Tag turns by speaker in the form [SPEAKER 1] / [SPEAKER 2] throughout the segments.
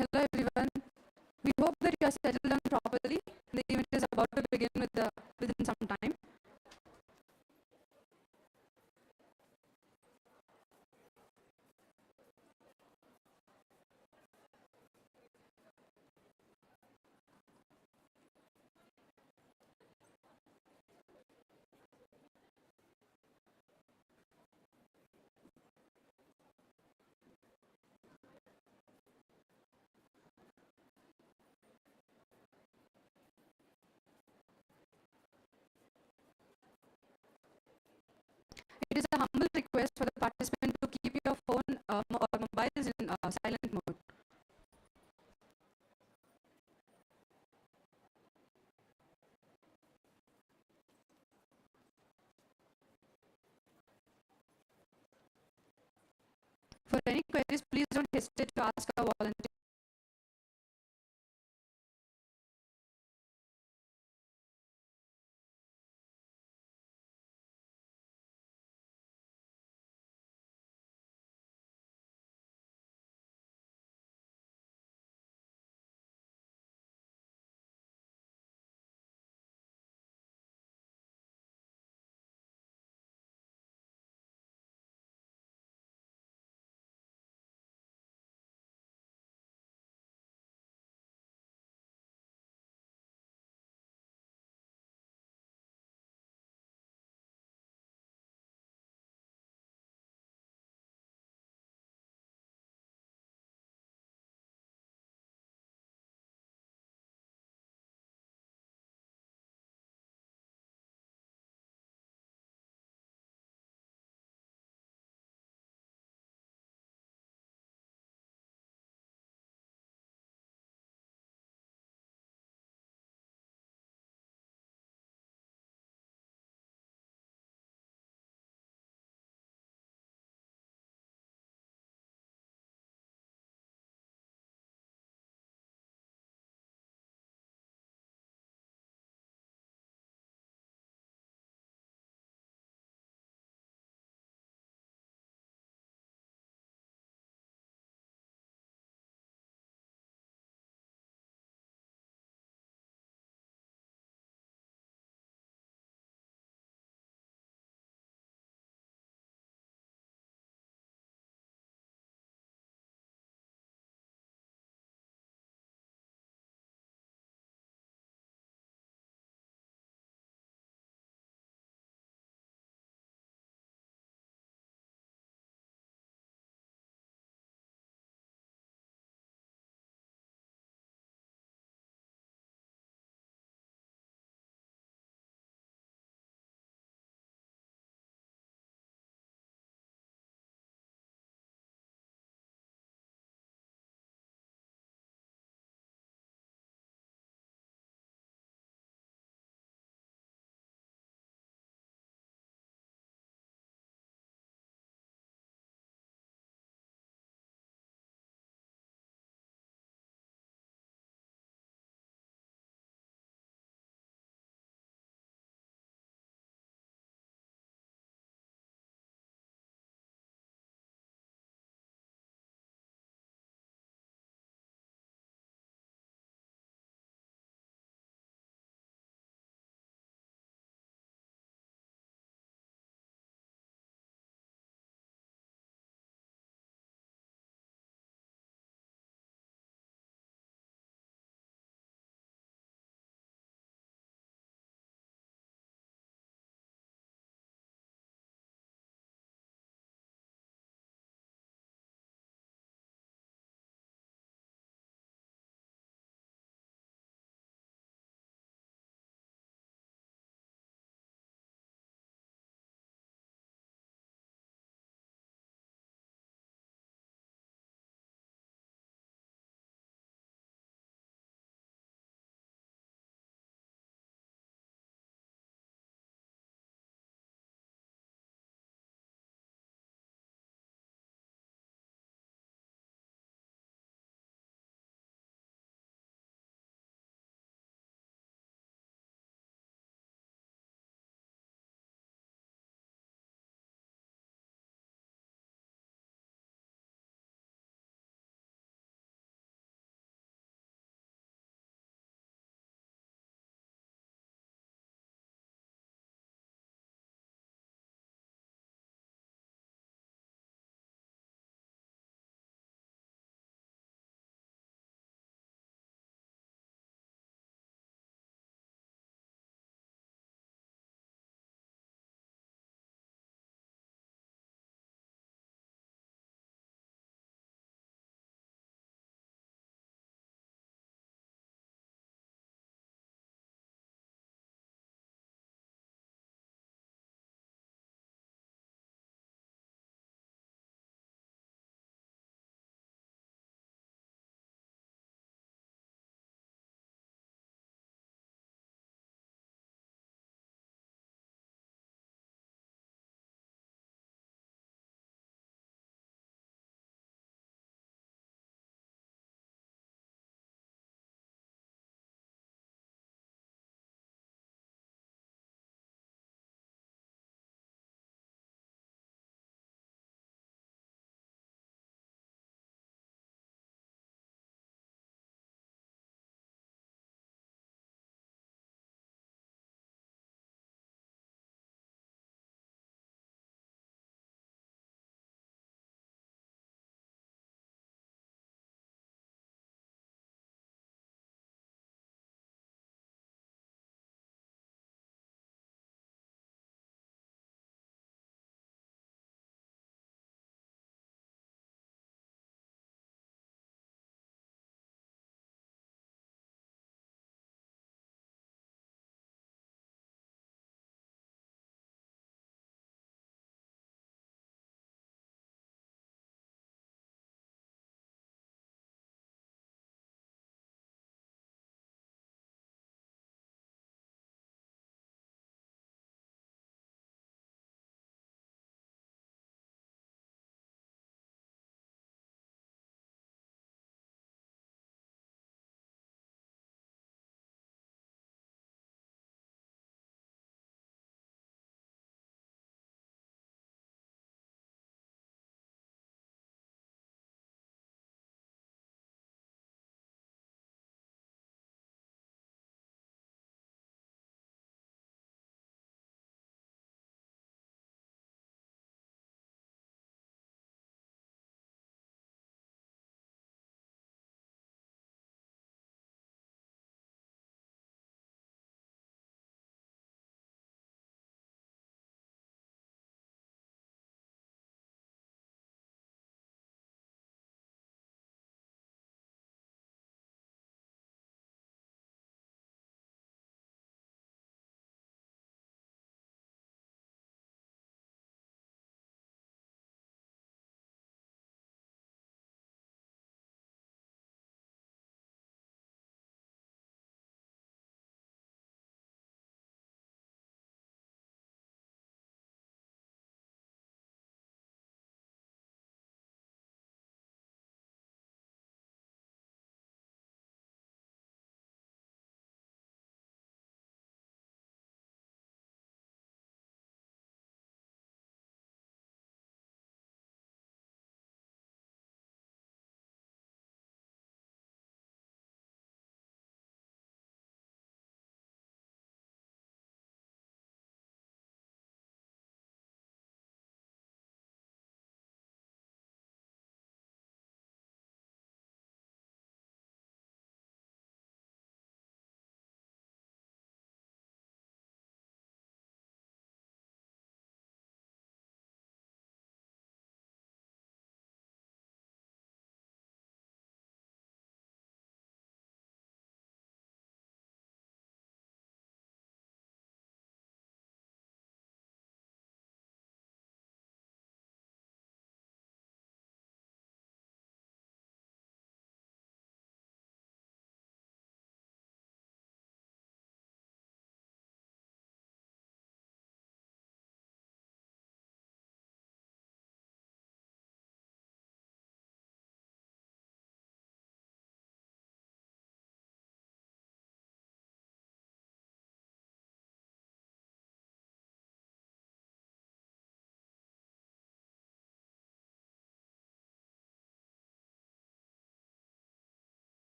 [SPEAKER 1] Hello everyone. We hope that you are settled down properly. The event is about to begin within some time. It is a humble request for the participant to keep your phone or mobiles in silent mode. For any queries, please don't hesitate to ask our volunteer.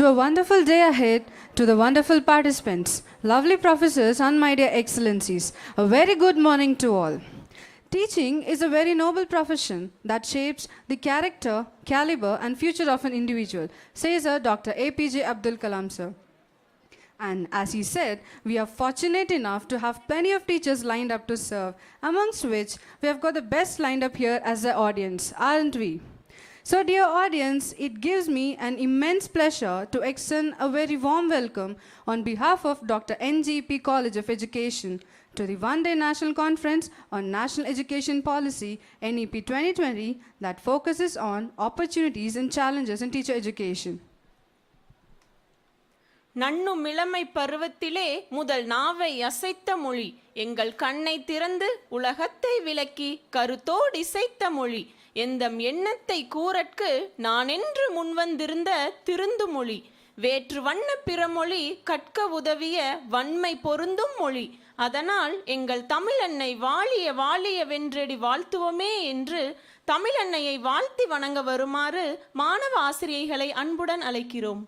[SPEAKER 1] To a wonderful day ahead, to the wonderful participants, lovely professors, and my dear excellencies, a very good morning to all. Teaching is a very noble profession that shapes the character, caliber, and future of an individual, says Dr. APJ Abdul Kalam, sir. And as he said, we are fortunate enough to have plenty of teachers lined up to serve, amongst which we have got the best lined up here as the audience, aren't we? So, dear audience, it gives me an immense pleasure to extend a very warm welcome on behalf of Dr. NGP College of Education to the one-day National Conference on National Education Policy, NEP-2020, that focuses on opportunities and challenges in teacher education.
[SPEAKER 2] நன்னும் இளமை பருவத்திலே முதல் நாவை அசைத்த மொழி எங்கள் கண்ணை திறந்து உலகத்தை விளக்கி கருத்தோடு இசைத்த மொழி எந்தம் எண்ணத்தை கூறற்கு நானென்று முன்வந்திருந்த திருந்து மொழி வேற்று வண்ண பிறமொழி கற்க உதவிய வன்மை பொருந்தும் மொழி அதனால் எங்கள் தமிழன்னை வாழிய வாழிய வென்றடி வாழ்த்துவோமே என்று தமிழன்னையை வாழ்த்தி வணங்க வருமாறு மாணவ ஆசிரியைகளை அன்புடன் அழைக்கிறோம்.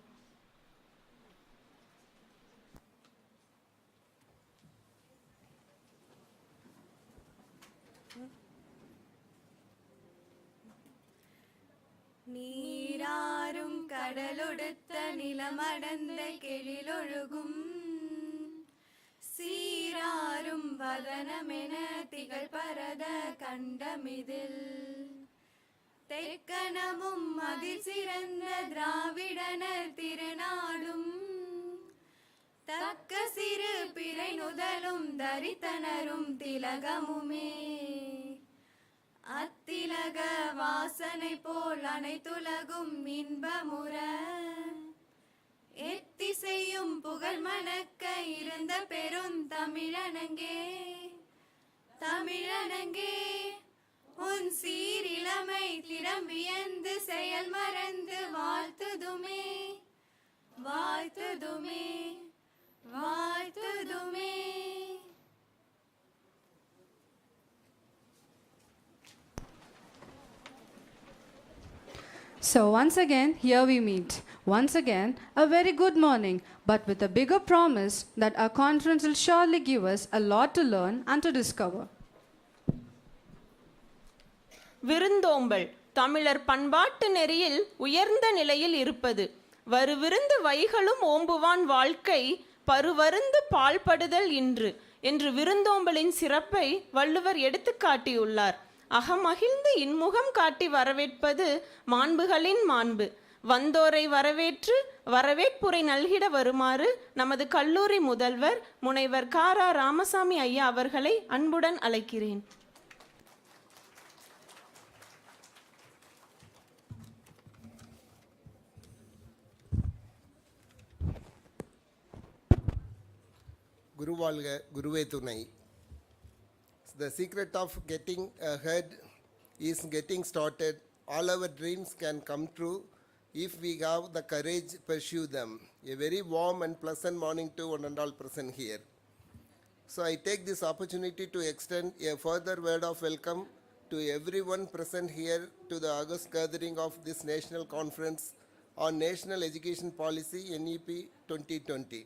[SPEAKER 3] நீராறும் கடலொடுத்த நிலமடந்த கெழிலொழுகும் சீராறும் வதனமென திகழ் பரத கண்டமிதில் தெக்கணமும் அதில் சிறந்த திராவிடனர் திருநாடும் தக்க சிறு பிறை நுதலும் தரித்தனரும் திலகமுமே அத்திலக வாசனை போல் அனைத்துலகும் இன்பமுற எத்திசையும் புகழ் மணக்க இருந்த பெரும் தமிழனங்கே தமிழனங்கே உன் சீரிளமை திறம் வியந்து செயல் மறந்து வாழ்த்துதுமே வாழ்த்துதுமே வாழ்த்துதுமே.
[SPEAKER 1] So once again, here we meet. Once again, a very good morning, but with a bigger promise that our conference will surely give us a lot to learn and to discover.
[SPEAKER 2] விருந்தோம்பல் தமிழர் பண்பாட்டு நெறியில் உயர்ந்த நிலையில் இருப்பது வருவிருந்து வைகளும் ஓம்புவான் வாழ்க்கை பருவருந்து பால்படுதல் இன்று என்று விருந்தோம்பலின் சிறப்பை வள்ளுவர் எடுத்து காட்டியுள்ளார். அகமகிழ்ந்து இன்முகம் காட்டி வரவேற்பது மாண்புகளின் மாண்பு. வந்தோரை வரவேற்று வரவேற்புரை நல்கிட வருமாறு நமது கல்லூரி முதல்வர் முனைவர் காரா ராமசாமி ஐயா அவர்களை அன்புடன் அழைக்கிறேன்.
[SPEAKER 4] குருவாழ்க குருவே துணை. The secret of getting ahead is getting started. All our dreams can come true if we have the courage to pursue them. A very warm and pleasant morning to one and all present here. So I take this opportunity to extend a further word of welcome to everyone present here to the August gathering of this national conference on National Education Policy NEP 2020.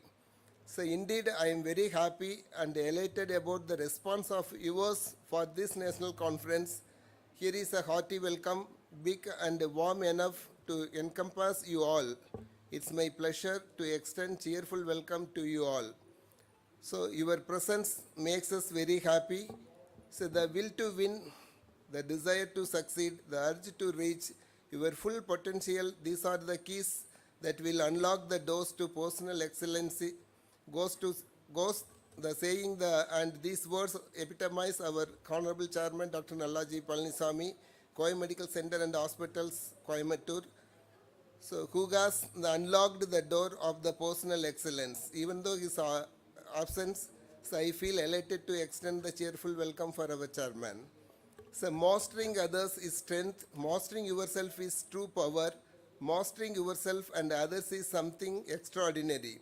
[SPEAKER 4] So indeed, I am very happy and elated about the response of yours for this national conference. Here is a hearty welcome, big and warm enough to encompass you all. It's my pleasure to extend cheerful welcome to you all. So your presence makes us very happy. So the will to win, the desire to succeed, the urge to reach your full potential, these are the keys that will unlock the doors to personal excellency. Goes the saying and these words epitomize our Honorable Chairman Dr. Nallaji Palaniswamy, Coimbatore Medical Center and Hospitals, Coimbatore. So who has unlocked the door of the personal excellence. Even though his absence, so I feel elated to extend the cheerful welcome for our chairman. So mastering others is strength, mastering yourself is true power, mastering yourself and others is something extraordinary.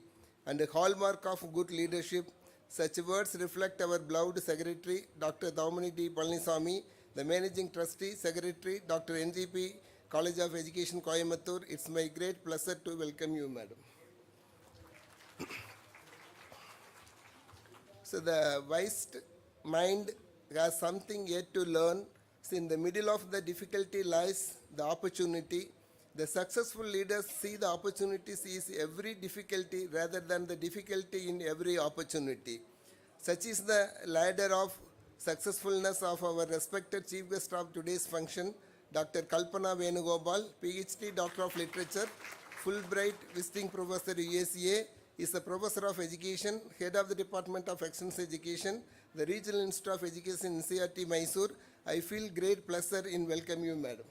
[SPEAKER 4] And a hallmark of good leadership. Such words reflect our beloved Secretary, Dr. Domini D. Palaniswamy, the Managing Trustee, Secretary, Dr. NGP College of Education, Coimbatore. It's my great pleasure to welcome you, madam. So the wise mind has something yet to learn. So in the middle of the difficulty lies the opportunity. The successful leaders see the opportunities is every difficulty rather than the difficulty in every opportunity. Such is the ladder of successfulness of our respected chief guest of today's function, Dr. Kalpana Venugopal, PhD, Doctor of Literature, Fulbright Visiting Professor USA, is a Professor of Education, Head of the Department of Extension Education, the Regional Institute of Education in NCERT, Mysore. I feel great pleasure in welcoming you, madam.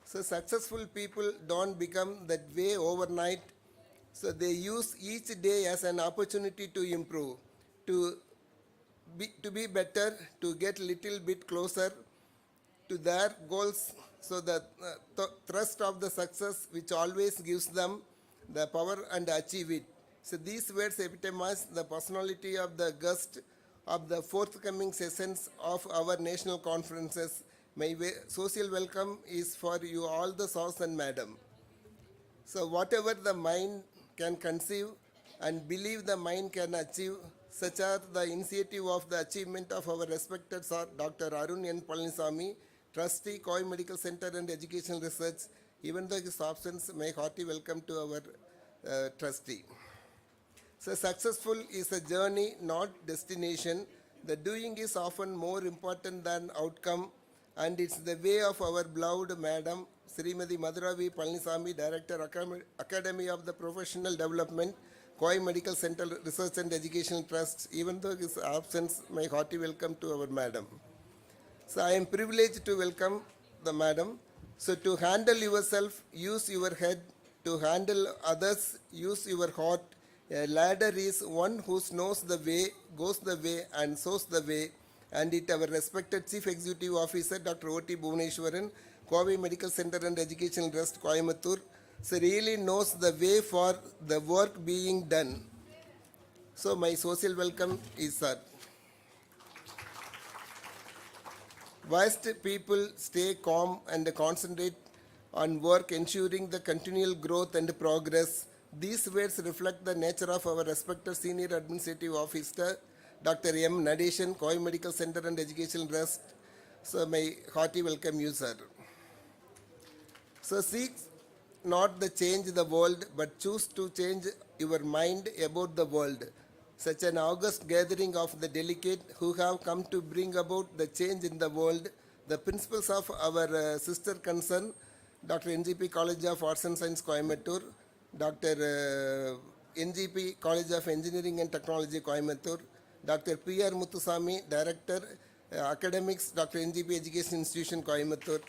[SPEAKER 4] So successful people don't become that way overnight. So they use each day as an opportunity to improve, to be better, to get little bit closer to their goals. So the thrust of the success which always gives them the power and achieve it. So these words epitomize the personality of the guest of the forthcoming sessions of our national conferences. My social welcome is for you all the sirs and madam. So whatever the mind can conceive and believe the mind can achieve, such are the initiative of the achievement of our respected Sir Dr. Arun N. Palanisamy, Trustee, Koi Medical Center and Educational Research. Even though his absence, my hearty welcome to our trustee. So successful is a journey, not destination. The doing is often more important than outcome, and it's the way of our beloved Madam Srimati Madhura V. Palanisamy, Director, Academy of the Professional Development, Koi Medical Center Research and Educational Trust. Even though his absence, my hearty welcome to our Madam. So I am privileged to welcome the Madam. So to handle yourself, use your head. To handle others, use your heart. A ladder is one who knows the way, goes the way, and shows the way. And it our respected Chief Executive Officer, Dr. O.T. Bhuvaneshwaran, Kobe Medical Center and Educational Trust, Coimbatore, so really knows the way for the work being done. So my social welcome is sir. Whilst people stay calm and concentrate on work, ensuring the continual growth and progress, these words reflect the nature of our respected Senior Administrative Officer, Dr. M. Nadeshan, Koi Medical Center and Educational Trust. So my hearty welcome you, sir. So seek not the change the world, but choose to change your mind about the world. Such an august gathering of the delicate who have come to bring about the change in the world, the principals of our sister concern, Dr. NGP College of Arts and Science, Coimbatore, Dr. NGP College of Engineering and Technology, Coimbatore, Dr. P.R. Muthusamy, Director, Academics, Dr. NGP Education Institution, Coimbatore.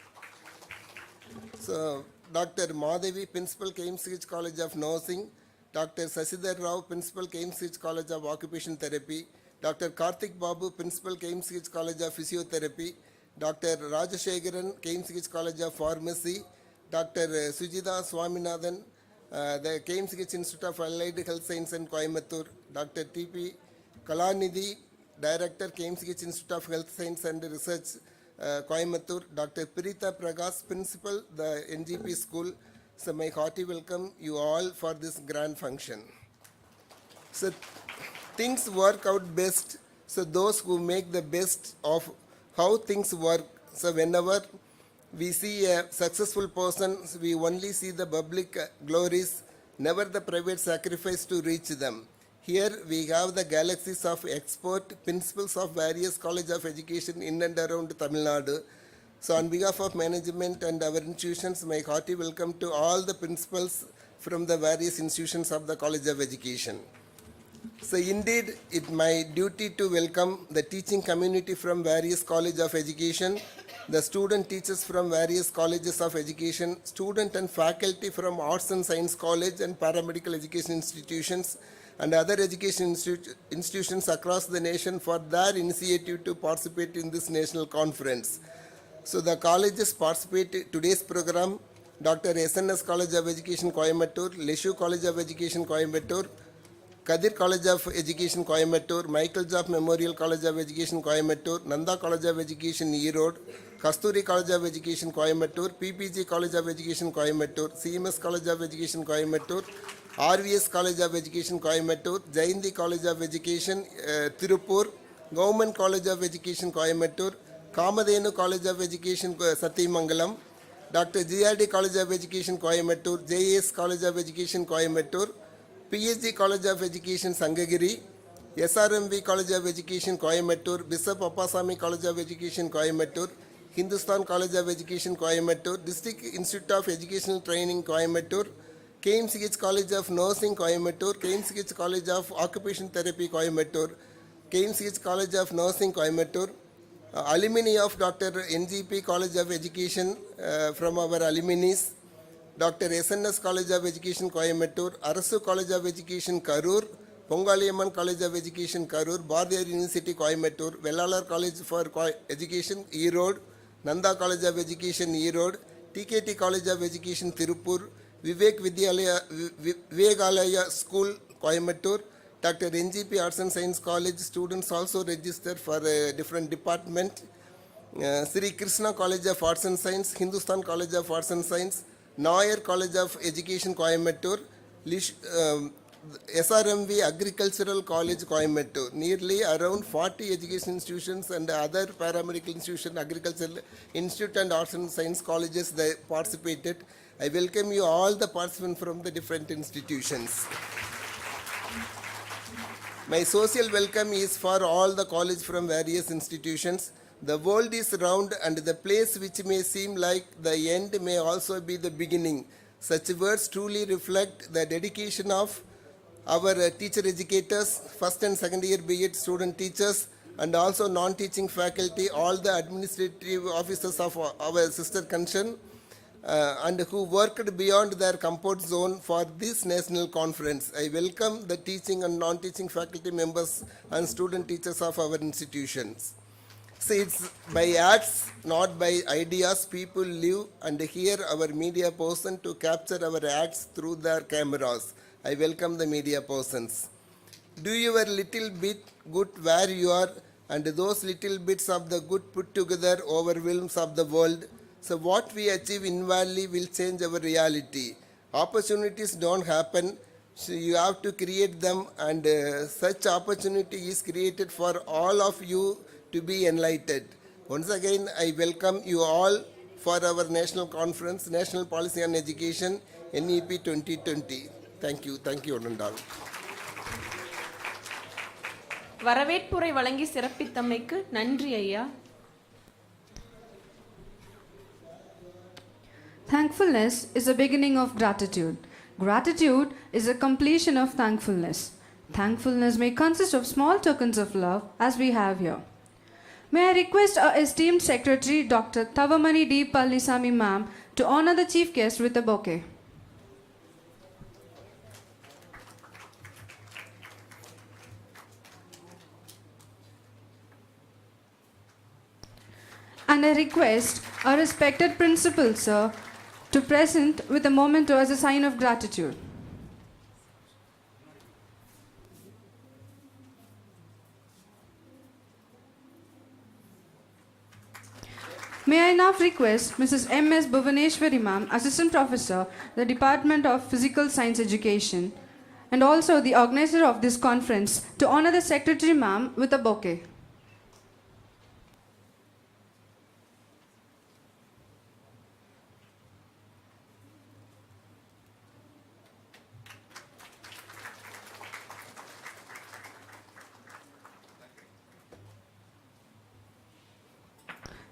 [SPEAKER 4] So, Dr. Madhavi, Principal, KMCH College of Nursing, Dr. Sasidhar Rao, Principal, KMCH College of Occupation Therapy, Dr. Karthik Babu, Principal, KMCH College of Physiotherapy, Dr. Rajashekaran, KMCH College of Pharmacy, Dr. Sujita Swaminathan, the KMCH Institute of Allied Health Science in Coimbatore, Dr. T.P. Kalanidhi, Director, KMCH Institute of Health Science and Research, Coimbatore, Dr. Pirita Prakash, Principal, the NGP School. So my hearty welcome you all for this grand function. So things work out best. So those who make the best of how things work. So whenever we see a successful person, we only see the public glories, never the private sacrifice to reach them. Here we have the galaxies of expert principals of various colleges of education in and around Tamil Nadu. So on behalf of management and our institutions, my hearty welcome to all the principals from the various institutions of the College of Education. So indeed, it's my duty to welcome the teaching community from various colleges of education, the student teachers from various colleges of education, student and faculty from Arts and Science College and Paramedical Education Institutions, and other education institutions across the nation for their initiative to participate in this national conference. So the colleges participate in today's program: Dr. SNS College of Education, Coimbatore, Leshu College of Education, Coimbatore, Kadir College of Education, Coimbatore, Michael Job Memorial College of Education, Coimbatore, Nanda College of Education, Erode, Kasturi College of Education, Coimbatore, PPG College of Education, Coimbatore, CMS College of Education, Coimbatore, RVS College of Education, Coimbatore, Jayanti College of Education, Tirupur, Government College of Education, Coimbatore, Kamadhenu College of Education, Sathimangalam, Dr. GRD College of Education, Coimbatore, JAS College of Education, Coimbatore, PhD College of Education, Sangagiri, SRMV College of Education, Coimbatore, Bishop Appasamy College of Education, Coimbatore, Hindustan College of Education, Coimbatore, District Institute of Educational Training, Coimbatore, KMCH College of Nursing, Coimbatore, KMCH College of Occupation Therapy, Coimbatore, KMCH College of Nursing, Coimbatore, alumni of Dr. NGP College of Education from our alumni, Dr. SNS College of Education, Coimbatore, Arasu College of Education, Karur, Pongaliamman College of Education, Karur, Bardiyar University, Coimbatore, Vellalar College for Education, Erode, Nanda College of Education, Erode, TKT College of Education, Tirupur, Vivekalaya School, Coimbatore, Dr. NGP Arts and Science College students also registered for a different department. Sri Krishna College of Arts and Science, Hindustan College of Arts and Science, Nair College of Education, Coimbatore, SRMV Agricultural College, Coimbatore. Nearly around 40 education institutions and other paramedical institutions, agricultural institute and arts and science colleges they participated. I welcome you all the participants from the different institutions. My social welcome is for all the college from various institutions. The world is round and the place which may seem like the end may also be the beginning. Such words truly reflect the dedication of our teacher educators, first and second year B.Ed student teachers, and also non-teaching faculty, all the administrative officers of our sister concern, and who worked beyond their comfort zone for this national conference. I welcome the teaching and non-teaching faculty members and student teachers of our institutions. See, it's by acts, not by ideas, people live and hear our media person to capture our acts through their cameras. I welcome the media persons. Do your little bit good where you are, and those little bits of the good put together overwhelms of the world. So what we achieve inwardly will change our reality. Opportunities don't happen, so you have to create them, and such opportunity is created for all of you to be enlightened. Once again, I welcome you all for our national conference, National Policy on Education, NEP-2020. Thank you, Onandal.
[SPEAKER 2] வரவேற்புரை வழங்கி சிறப்பித்தமைக்கு நன்றி ஐயா.
[SPEAKER 1] Thankfulness is the beginning of gratitude. Gratitude is a completion of thankfulness. Thankfulness may consist of small tokens of love as we have here. May I request our esteemed secretary, Dr. Tavamani D. Pallisamy ma'am, to honor the chief guest with a bouquet. And I request our respected principal, sir, to present with a memento as a sign of gratitude. May I now request Mrs. M.S. Bhuvaneshwari ma'am, Assistant Professor, the Department of Physical Science Education, and also the organizer of this conference, to honor the secretary ma'am with a bouquet.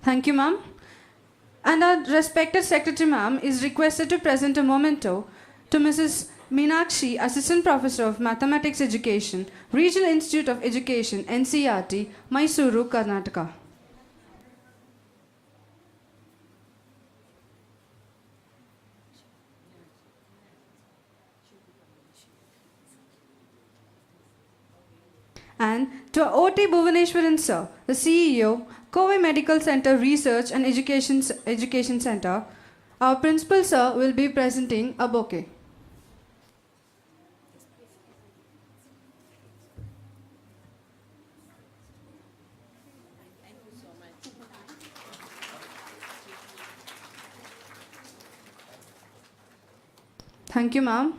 [SPEAKER 1] Thank you, ma'am. And our respected secretary, ma'am, is requested to present a memento to Mrs. Meenakshi, Assistant Professor of Mathematics Education, Regional Institute of Education, NCERT, Mysuru, Karnataka. And to O.T. Bhuvaneshwaran, sir, the CEO, Kowe Medical Center Research and Education Center, our principal, sir, will be presenting a bouquet. Thank you, ma'am.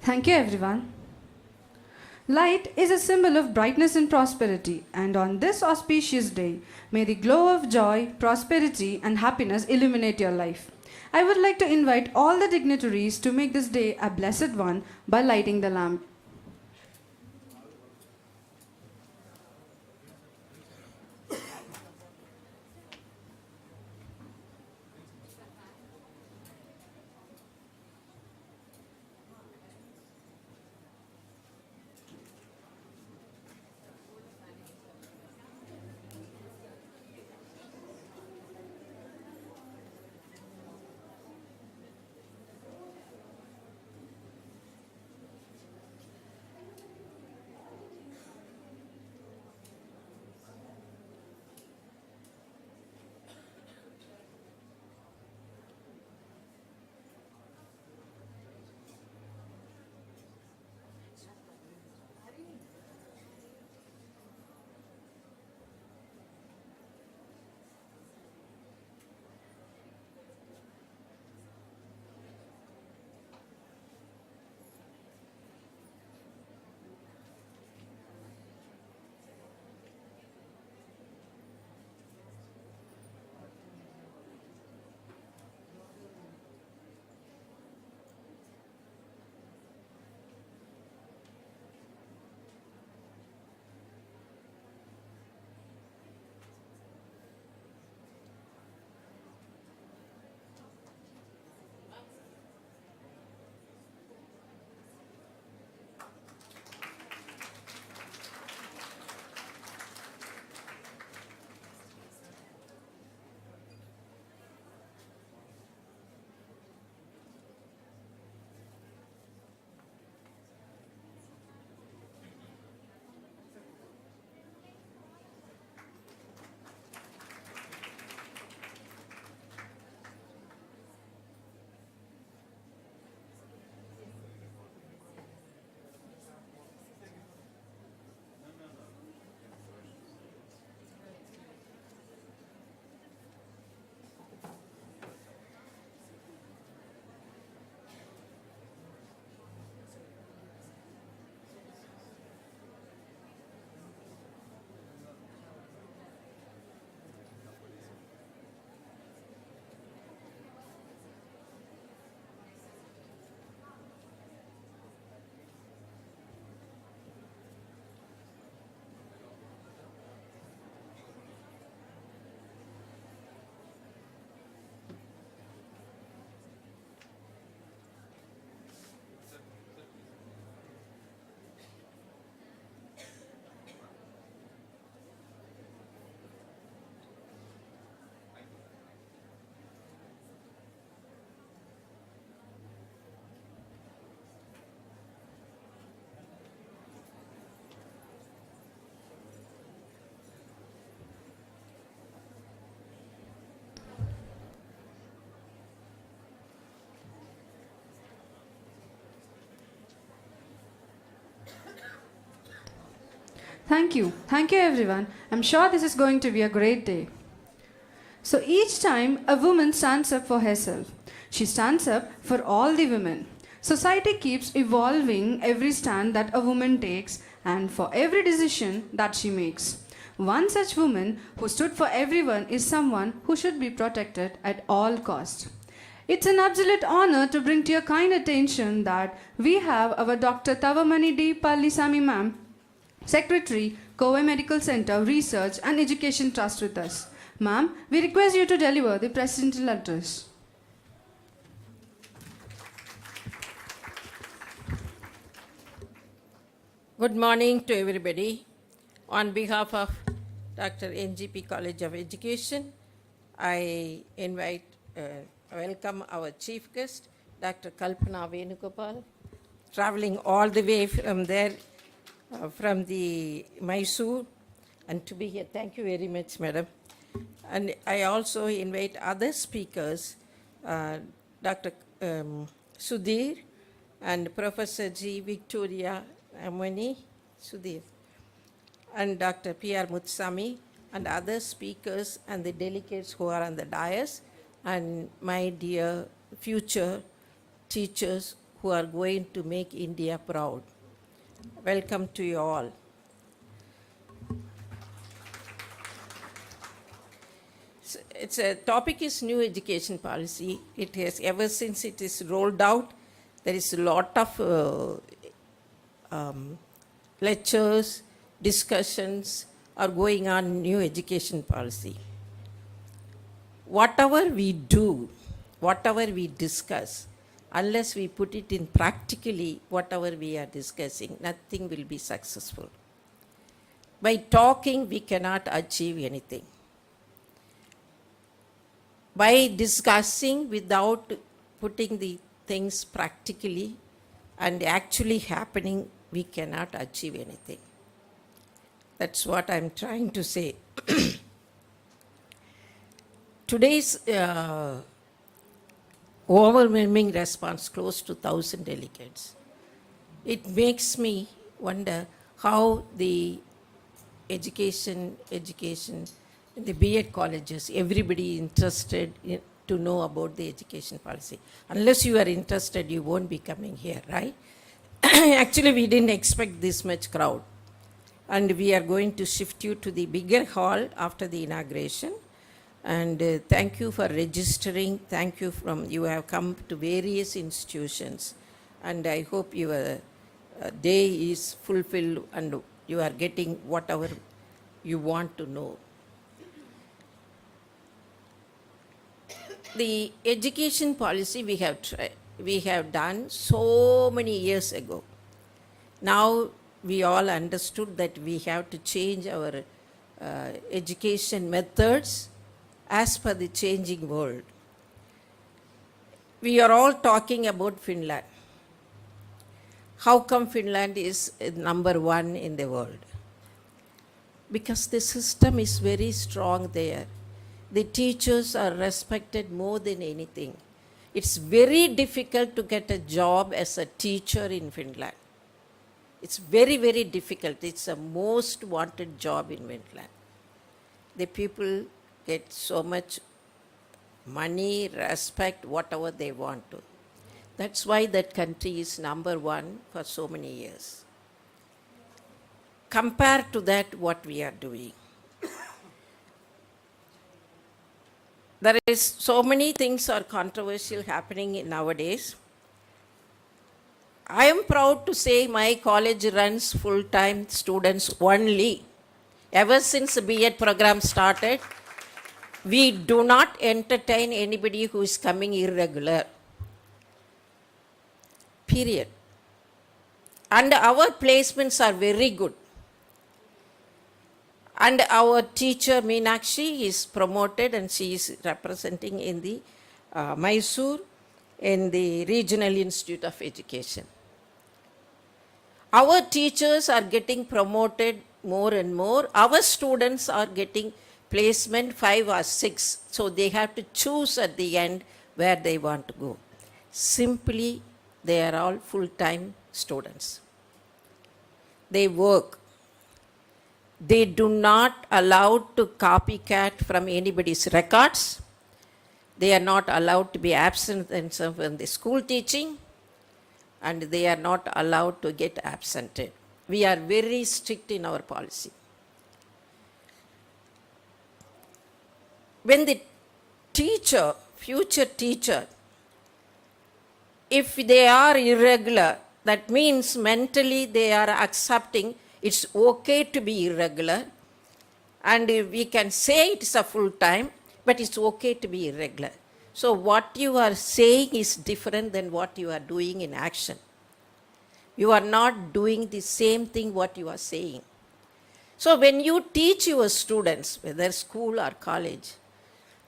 [SPEAKER 1] Thank you, everyone. Light is a symbol of brightness and prosperity, and on this auspicious day, may the glow of joy, prosperity, and happiness illuminate your life. I would like to invite all the dignitaries to make this day a blessed one by lighting the lamp. Thank you. Thank you, everyone. I'm sure this is going to be a great day. So each time a woman stands up for herself, she stands up for all the women. Society keeps evolving every stand that a woman takes and for every decision that she makes. One such woman who stood for everyone is someone who should be protected at all cost. It's an absolute honor to bring to your kind attention that we have our Dr. Tavamani D. Pallisamy ma'am, Secretary, Kowe Medical Center, Research and Education Trust with us. Ma'am, we request you to deliver the presidential address.
[SPEAKER 5] Good morning to everybody. On behalf of Dr. NGP College of Education, I welcome our chief guest, Dr. Kalpana Venugopal, traveling all the way from there, from the Mysore, and to be here. Thank you very much, madam. And I also invite other speakers Dr. Sudhir and Professor G. Victoria Amani Sudhir and Dr. P.R. Mutsami and other speakers and the delegates who are on the dais and my dear future teachers who are going to make India proud. Welcome to you all. Its a topic is new education policy. It has ever since it is rolled out, there is a lot of lectures, discussions are going on new education policy. Whatever we do, whatever we discuss, unless we put it in practically whatever we are discussing, nothing will be successful. By talking, we cannot achieve anything. By discussing without putting the things practically and actually happening, we cannot achieve anything. That's what I'm trying to say. Today's overwhelming response, close to 1,000 delegates, it makes me wonder how the education, the B.Ed colleges, everybody interested to know about the education policy. Unless you are interested, you won't be coming here, right? Actually, we didn't expect this much crowd. And we are going to shift you to the bigger hall after the inauguration. And thank you for registering. Thank you you have come to various institutions. And I hope your day is fulfilled and you are getting whatever you want to know. The education policy we have done so many years ago. Now we all understood that we have to change our education methods as per the changing world. We are all talking about Finland. How come Finland is number one in the world? Because the system is very strong there. The teachers are respected more than anything. It's very difficult to get a job as a teacher in Finland. It's very, very difficult. It's the most wanted job in Finland. The people get so much money, respect, whatever they want to. That's why that country is number one for so many years. Compared to that, what we are doing. There is so many things are controversial happening nowadays. I am proud to say my college runs full-time students only. Ever since the B.Ed program started, we do not entertain anybody who is coming irregular. Period. And our placements are very good. And our teacher Meenakshi is promoted and she is representing in the Mysore in the Regional Institute of Education. Our teachers are getting promoted more and more. Our students are getting placement 5 or 6. So they have to choose at the end where they want to go. Simply, they are all full-time students. They work. They do not allowed to copycat from anybody's records. They are not allowed to be absent in the school teaching. And they are not allowed to get absented. We are very strict in our policy. When the teacher, future teacher, if they are irregular, that means mentally they are accepting it's okay to be irregular. And we can say it's a full time, but it's okay to be irregular. So what you are saying is different than what you are doing in action. You are not doing the same thing what you are saying. So when you teach your students, whether school or college,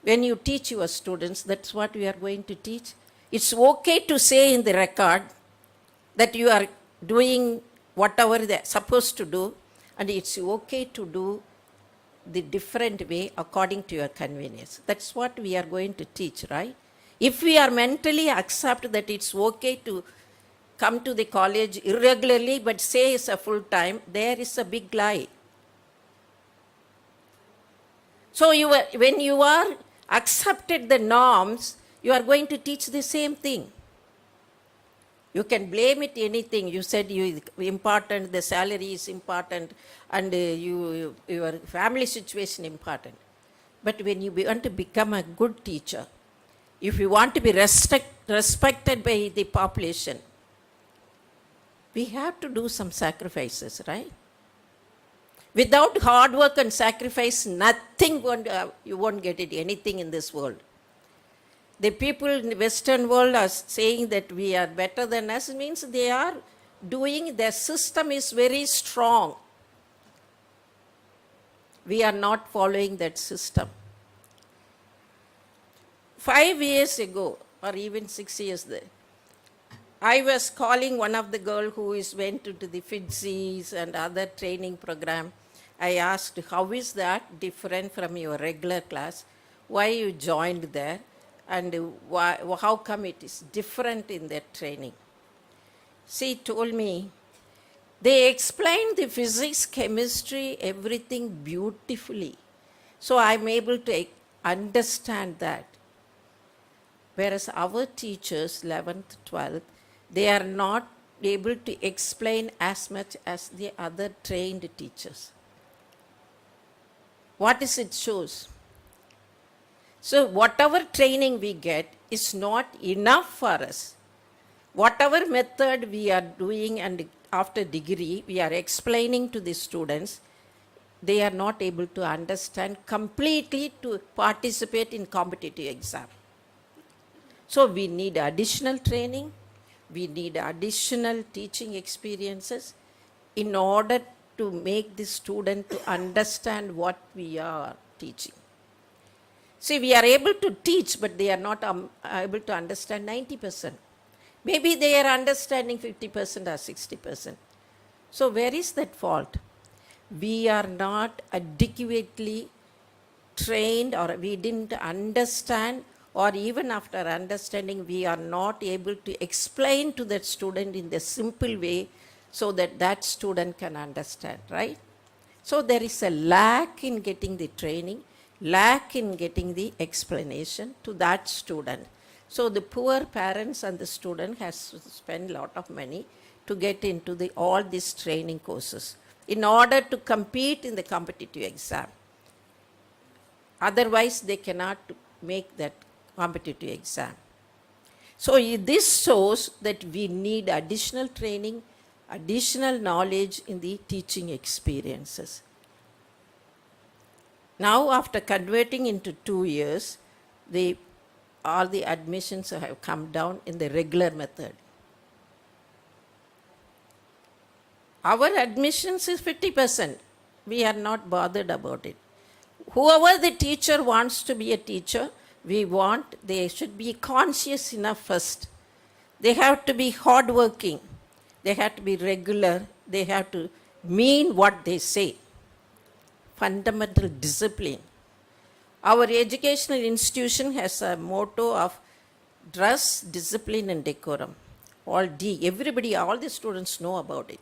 [SPEAKER 5] when you teach your students, that's what we are going to teach. It's okay to say in the record that you are doing whatever they are supposed to do, and it's okay to do the different way according to your convenience. That's what we are going to teach, right? If we are mentally accept that it's okay to come to the college irregularly but say it's a full time, there is a big lie. So when you are accepted the norms, you are going to teach the same thing. You can blame it anything. You said you important, the salary is important, and your family situation important. But when you want to become a good teacher, if you want to be respected by the population, we have to do some sacrifices, right? Without hard work and sacrifice, you won't get it, anything in this world. The people in the Western world are saying that we are better than us. It means they are doing, their system is very strong. We are not following that system. 5 years ago, or even 6 years there, I was calling one of the girl who went to the Fidsis and other training program. I asked, how is that different from your regular class? Why you joined there? And how come it is different in their training? She told me, they explained the physics, chemistry, everything beautifully. So I'm able to understand that. Whereas our teachers, 11th, 12th, they are not able to explain as much as the other trained teachers. What is it shows? So whatever training we get is not enough for us. Whatever method we are doing, and after degree we are explaining to the students, they are not able to understand completely to participate in competitive exam. So we need additional training, we need additional teaching experiences in order to make the student to understand what we are teaching. See, we are able to teach, but they are not able to understand 90%. Maybe they are understanding 50% or 60%. So where is that fault? We are not adequately trained, or we didn't understand, or even after understanding, we are not able to explain to that student in the simple way so that that student can understand, right? So there is a lack in getting the training, lack in getting the explanation to that student. So the poor parents and the student has to spend a lot of money to get into all these training courses in order to compete in the competitive exam. Otherwise, they cannot make that competitive exam. So this shows that we need additional training, additional knowledge in the teaching experiences. Now, after converting into 2 years, all the admissions have come down in the regular method. Our admissions is 50%. We are not bothered about it. Whoever the teacher wants to be a teacher, they should be conscious enough first. They have to be hardworking. They have to be regular. They have to mean what they say. Fundamental discipline. Our educational institution has a motto of dress, discipline, and decorum. All the students know about it.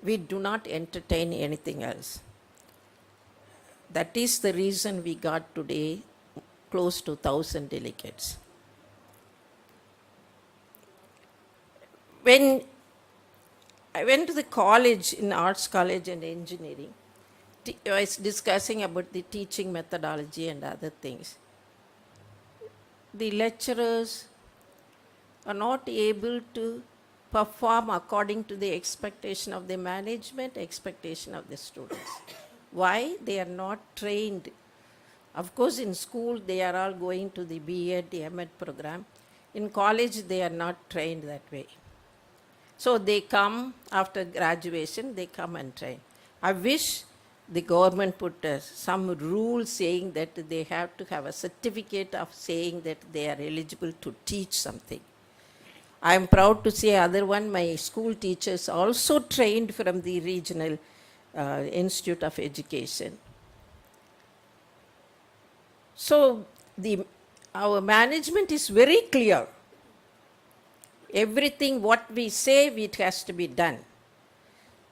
[SPEAKER 5] We do not entertain anything else. That is the reason we got today close to 1,000 delegates. When I went to the college, in arts college and engineering, I was discussing about the teaching methodology and other things. The lecturers are not able to perform according to the expectation of the management, expectation of the students. Why? They are not trained. Of course, in school, they are all going to the B.Ed, the M.Ed program. In college, they are not trained that way. So they come after graduation, they come and train. I wish the government put some rule saying that they have to have a certificate of saying that they are eligible to teach something. I am proud to say my school teachers also trained from the regional Institute of Education. So our management is very clear. Everything what we say, it has to be done.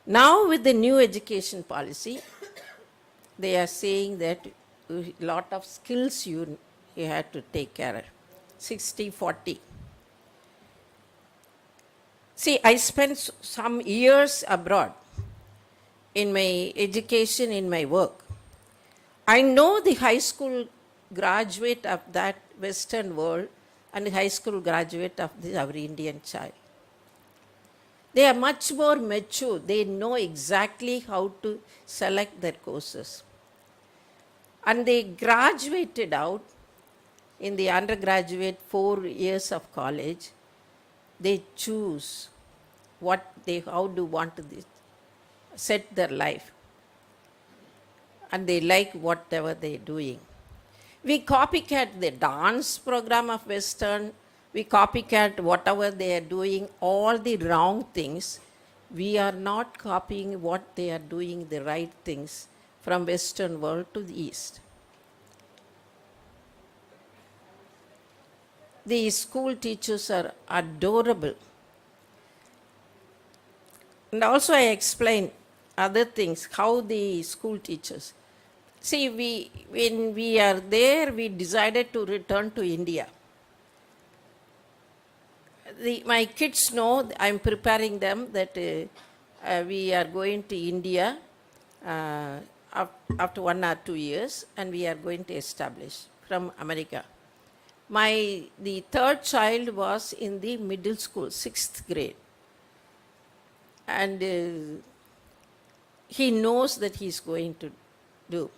[SPEAKER 5] Now with the new education policy, they are saying that a lot of skills you have to take care of. 60-40. See, I spent some years abroad in my education, in my work. I know the high school graduate of that Western world and the high school graduate of our Indian child. They are much more mature. They know exactly how to select their courses. And they graduated out in the undergraduate 4 years of college. They choose how do want to set their life. And they like whatever they're doing. We copycat the dance program of Western. We copycat whatever they are doing, all the wrong things. We are not copying what they are doing, the right things from Western world to the East. The school teachers are adorable. And also I explain other things, how the school teachers. See, when we are there, we decided to return to India. My kids know, I'm preparing them that we are going to India after 1 or 2 years, and we are going to establish from America. The third child was in the middle school, 6th grade. And he knows that he's going to do.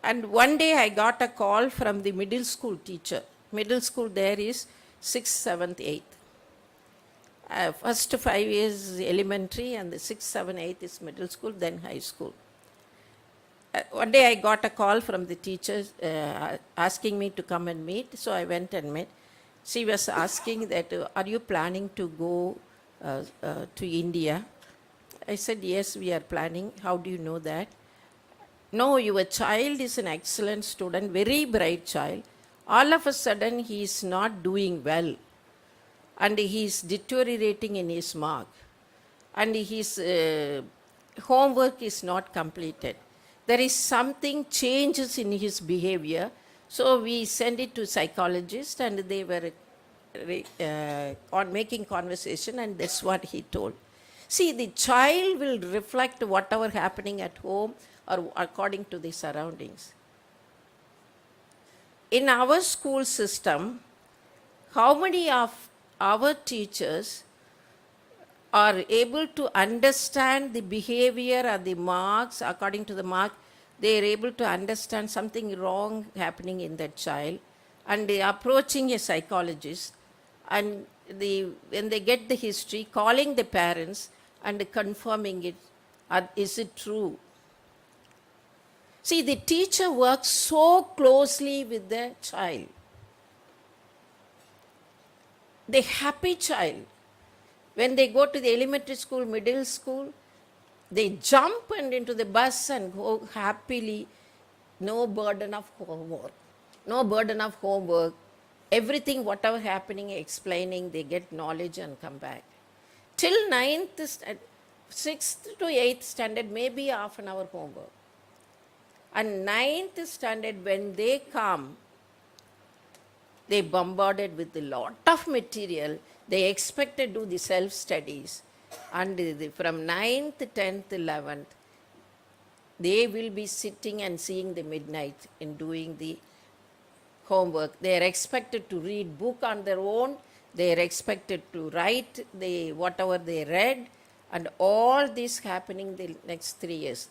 [SPEAKER 5] And one day I got a call from the middle school teacher. Middle school there is 6th, 7th, 8th. First 5 years elementary, and the 6th, 7th, 8th is middle school, then high school. One day I got a call from the teacher asking me to come and meet, so I went and met. She was asking that, are you planning to go to India? I said, yes, we are planning. How do you know that? No, your child is an excellent student, very bright child. All of a sudden, he is not doing well. And he is deteriorating in his mark. And his homework is not completed. There is something changes in his behavior. So we sent it to psychologists, and they were on making conversation, and that's what he told. See, the child will reflect whatever happening at home or according to the surroundings. In our school system, how many of our teachers are able to understand the behavior or the marks, according to the mark, they are able to understand something wrong happening in that child, and they are approaching a psychologist, and when they get the history, calling the parents and confirming it, is it true? See, the teacher works so closely with the child. The happy child, when they go to the elementary school, middle school, they jump into the bus and go happily, no burden of homework. No burden of homework. Everything, whatever happening, explaining, they get knowledge and come back. Till 6th to 8th standard, maybe half an hour homework. And 9th standard, when they come, they bombarded with a lot of material. They expect to do the self-studies. And from 9th, 10th, 11th, they will be sitting and seeing the midnight in doing the homework. They are expected to read book on their own. They are expected to write whatever they read. And all this happening the next 3 years.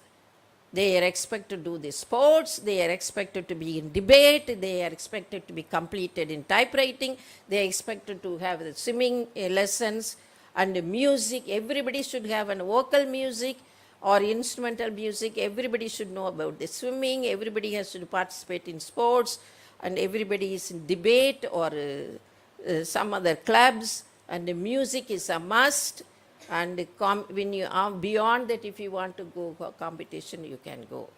[SPEAKER 5] They are expected to do the sports, they are expected to be in debate, they are expected to be completed in typewriting, they are expected to have the swimming lessons and music. Everybody should have an vocal music or instrumental music. Everybody should know about the swimming, everybody has to participate in sports, and everybody is in debate or some other clubs, and the music is a must. And when you are beyond that, if you want to go for competition, you can go.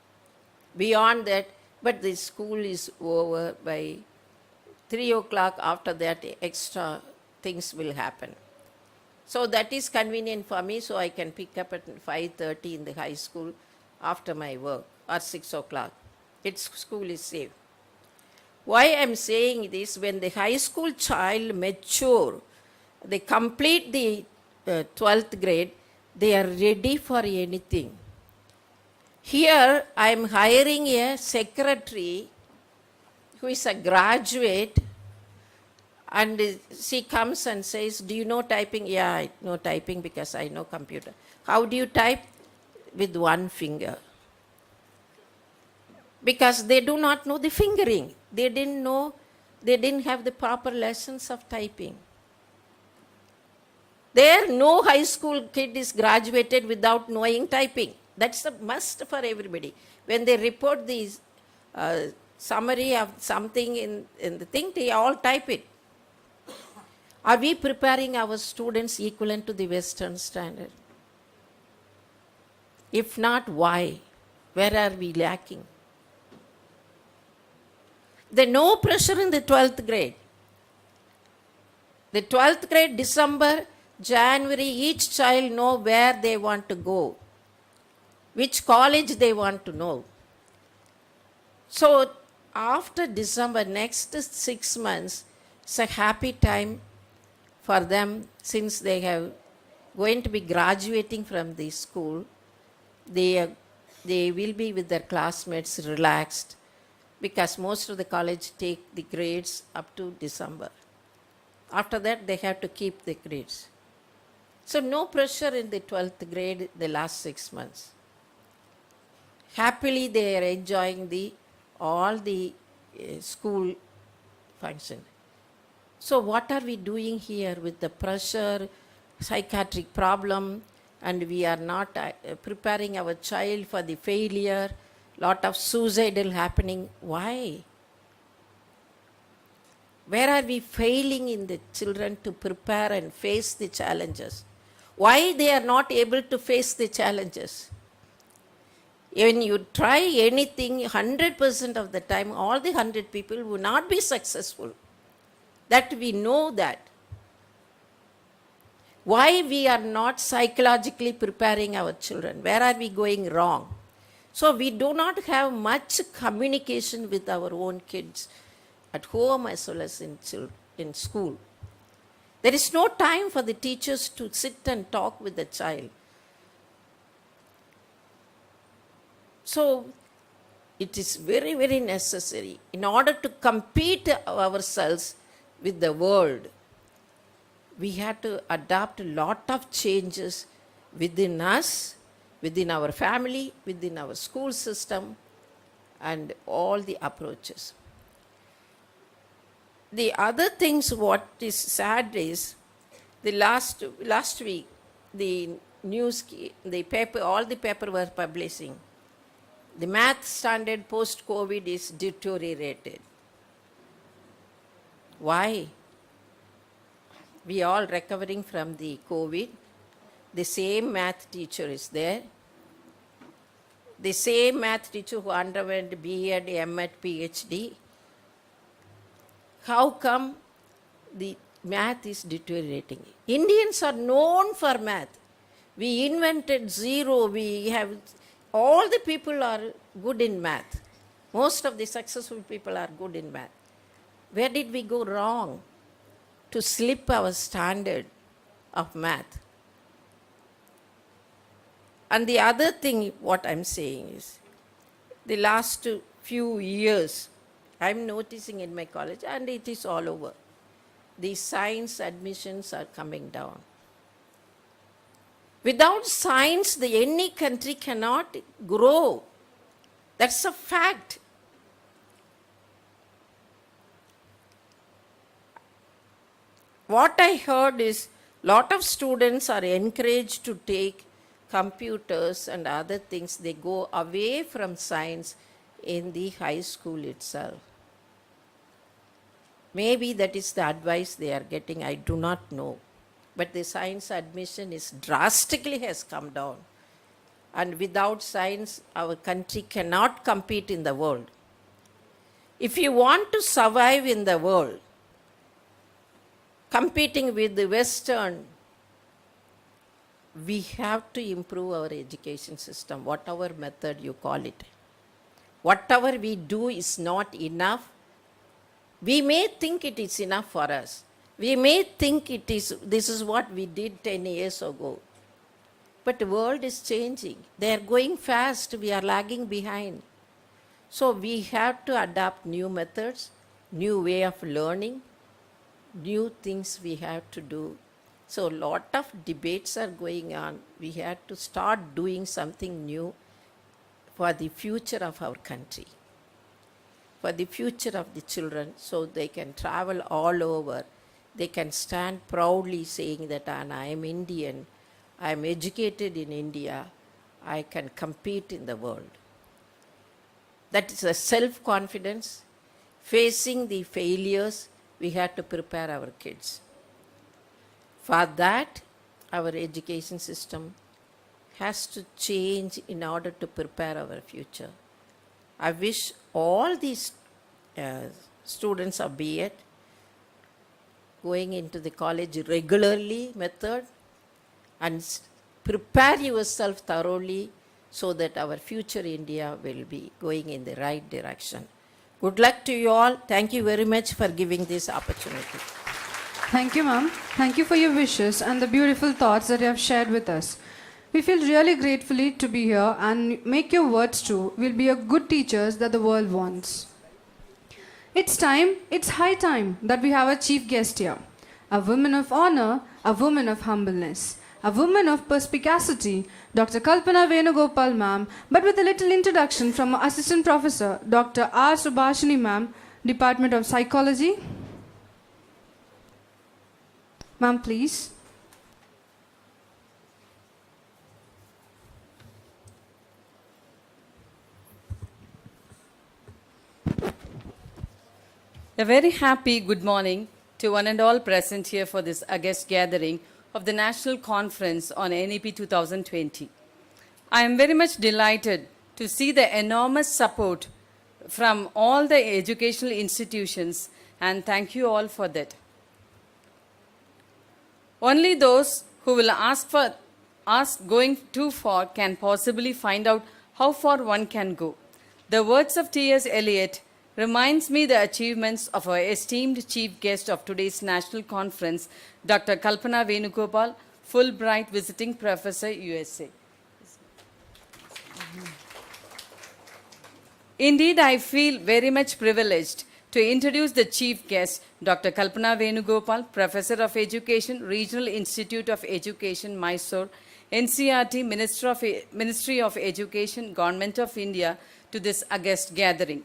[SPEAKER 5] Beyond that, but the school is over by 3 o'clock. After that, extra things will happen. So that is convenient for me, so I can pick up at 5:30 in the high school after my work, or 6 o'clock. Its school is safe. Why I am saying this, when the high school child mature, they complete the 12th grade, they are ready for anything. Here I am hiring a secretary who is a graduate, and she comes and says, do you know typing? Yeah, I know typing because I know computer. How do you type? With one finger. Because they do not know the fingering. They didn't have the proper lessons of typing. There, no high school kid is graduated without knowing typing. That's a must for everybody. When they report the summary of something in the thing, they all type it. Are we preparing our students equivalent to the Western standard? If not, why? Where are we lacking? There's no pressure in the 12th grade. The 12th grade, December, January, each child know where they want to go, which college they want to know. So after December, next 6 months, it's a happy time for them, since they have going to be graduating from the school. They will be with their classmates relaxed, because most of the college take the grades up to December. After that, they have to keep the grades. So no pressure in the 12th grade the last 6 months. Happily they are enjoying all the school function. So what are we doing here with the pressure, psychiatric problem, and we are not preparing our child for the failure, lot of suicidal happening? Why? Where are we failing in the children to prepare and face the challenges? Why they are not able to face the challenges? When you try anything, 100% of the time, all the 100 people will not be successful. That we know that. Why we are not psychologically preparing our children? Where are we going wrong? So we do not have much communication with our own kids at home as well as in school. There is no time for the teachers to sit and talk with the child. So it is very, very necessary, in order to compete ourselves with the world, we have to adopt a lot of changes within us, within our family, within our school system, and all the approaches. The other things, what is sad is, the last week, the news, the paper, all the paper were publishing, the math standard post-COVID is deteriorated. Why? We all recovering from the COVID. The same math teacher is there. The same math teacher who underwent B.Ed, M.Ed, PhD. How come the math is deteriorating? Indians are known for math. We invented zero. We have, all the people are good in math. Most of the successful people are good in math. Where did we go wrong to slip our standard of math? And the other thing, what I'm saying is, the last few years, I'm noticing in my college, and it is all over, the science admissions are coming down. Without science, any country cannot grow. That's a fact. What I heard is, lot of students are encouraged to take computers and other things. They go away from science in the high school itself. Maybe that is the advice they are getting, I do not know. But the science admission is drastically has come down. And without science, our country cannot compete in the world. If you want to survive in the world, competing with the Western, we have to improve our education system, whatever method you call it. Whatever we do is not enough. We may think it is enough for us. We may think this is what we did 10 years ago. But the world is changing. They are going fast. We are lagging behind. So we have to adapt new methods, new way of learning, new things we have to do. So a lot of debates are going on. We have to start doing something new for the future of our country, for the future of the children, so they can travel all over. They can stand proudly saying that I am Indian, I am educated in India, I can compete in the world. That is a self-confidence. Facing the failures, we have to prepare our kids. For that, our education system has to change in order to prepare our future. I wish all these students of B.Ed going into the college regularly method and prepare yourself thoroughly so that our future India will be going in the right direction. Good luck to you all. Thank you very much for giving this opportunity.
[SPEAKER 1] Thank you, ma'am. Thank you for your wishes and the beautiful thoughts that you have shared with us. We feel really gratefully to be here and make your words true. We'll be a good teachers that the world wants. It's high time that we have a chief guest here. A woman of honor, a woman of humbleness, a woman of perspicacity, Dr. Kalpana Venugopal ma'am, but with a little introduction from our Assistant Professor, Dr. R. Subhashini ma'am, Department of Psychology. Ma'am, please.
[SPEAKER 6] A very happy good morning to one and all present here for this August gathering of the National Conference on NEP 2020. I am very much delighted to see the enormous support from all the educational institutions, and thank you all for that. Only those who will ask going too far can possibly find out how far one can go. The words of T.S. Eliot reminds me the achievements of our esteemed chief guest of today's national conference, Dr. Kalpana Venugopal, Fulbright Visiting Professor, USA. Indeed, I feel very much privileged to introduce the chief guest, Dr. Kalpana Venugopal, Professor of Education, Regional Institute of Education, Mysore, NCERT, Ministry of Education, Government of India, to this August gathering.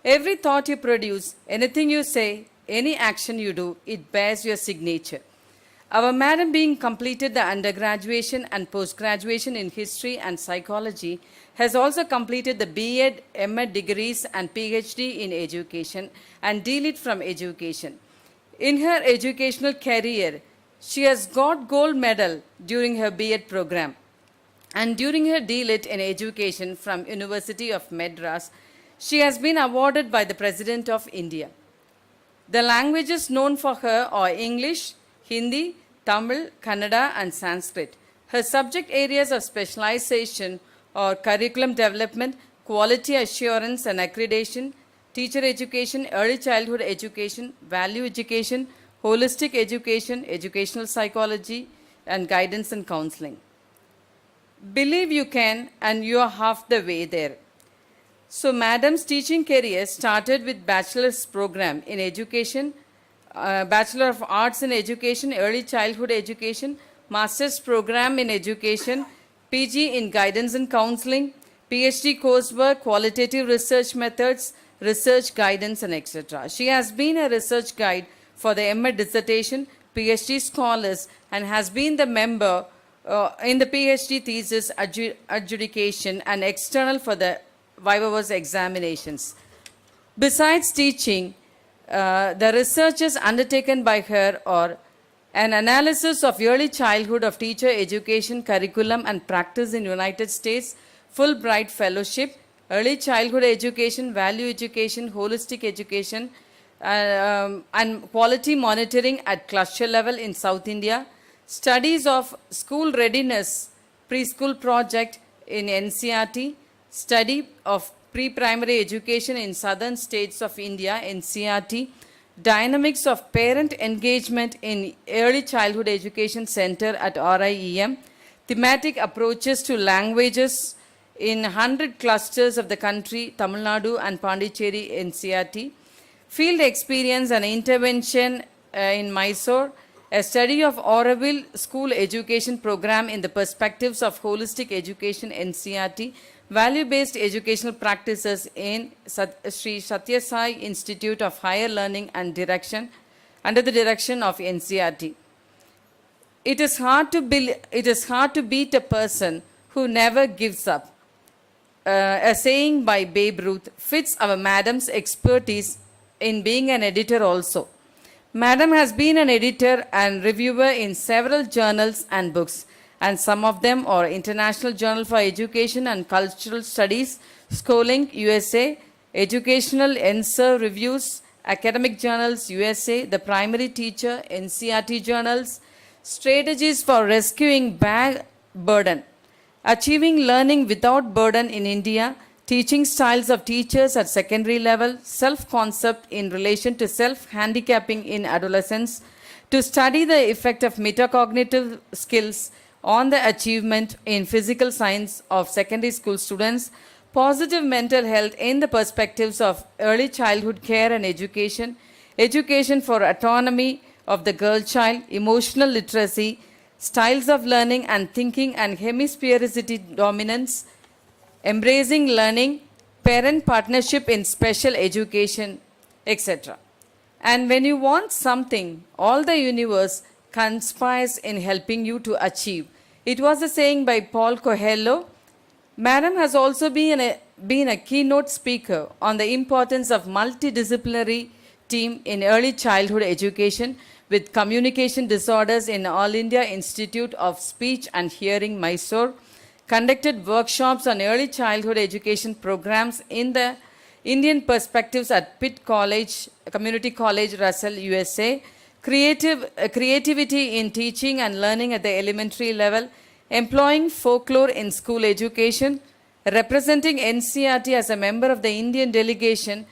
[SPEAKER 6] Every thought you produce, anything you say, any action you do, it bears your signature. Our madam being completed the undergraduation and post-graduation in history and psychology has also completed the B.Ed, M.Ed degrees and PhD in education and D.Lit from education. In her educational career, she has got gold medal during her B.Ed program and during her D.Lit in education from University of Madras. She has been awarded by the President of India. The languages known for her are English, Hindi, Tamil, Kannada, and Sanskrit. Her subject areas of specialization are curriculum development, quality assurance and accreditation, teacher education, early childhood education, value education, holistic education, educational psychology, and guidance and counseling. Believe you can, and you are half the way there. So, madam's teaching career started with bachelor's program in education, Bachelor of Arts in Education, Early Childhood Education, Master's program in Education, PG in Guidance and Counseling, PhD coursework, Qualitative Research Methods, Research Guidance, and etc. She has been a research guide for the M.Ed dissertation, PhD scholars, and has been the member in the PhD thesis adjudication and external for the viva examinations. Besides teaching, the researches undertaken by her are an analysis of early childhood of teacher education curriculum and practice in United States, Fulbright Fellowship, early childhood education, value education, holistic education, and quality monitoring at cluster level in South India, studies of school readiness preschool project in NCRT, study of pre-primary education in southern states of India, NCRT, dynamics of parent engagement in early childhood education center at RIEM, thematic approaches to languages in 100 clusters of the country, Tamil Nadu and Pondicherry, NCRT, field experience and intervention in Mysore, a study of Auroville School Education Program in the perspectives of holistic education, NCRT, value-based educational practices in Sri Satya Sai Institute of Higher Learning and Direction, under the direction of NCRT. It is hard to beat a person who never gives up. A saying by Babe Ruth fits our madam's expertise in being an editor also. Madam has been an editor and reviewer in several journals and books, and some of them are International Journal for Education and Cultural Studies, Schooling, USA, Educational Answer Reviews, Academic Journals, USA, The Primary Teacher, NCRT Journals, Strategies for Rescuing Bag Burden, Achieving Learning Without Burden in India, Teaching Styles of Teachers at Secondary Level, Self-Concept in Relation to Self-Handicapping in Adolescence, to study the effect of metacognitive skills on the achievement in physical science of secondary school students, positive mental health in the perspectives of early childhood care and education, education for autonomy of the girl child, emotional literacy, styles of learning and thinking and hemisphericity dominance, embracing learning, parent partnership in special education, etc. And when you want something, all the universe conspires in helping you to achieve. It was a saying by Paul Coelho. Madam has also been a keynote speaker on the importance of multidisciplinary team in early childhood education with communication disorders in All India Institute of Speech and Hearing, Mysore, conducted workshops on early childhood education programs in the Indian perspectives at Pitt College, Community College, Russell, USA, creativity in teaching and learning at the elementary level, employing folklore in school education, representing NCRT as a member of the Indian delegation,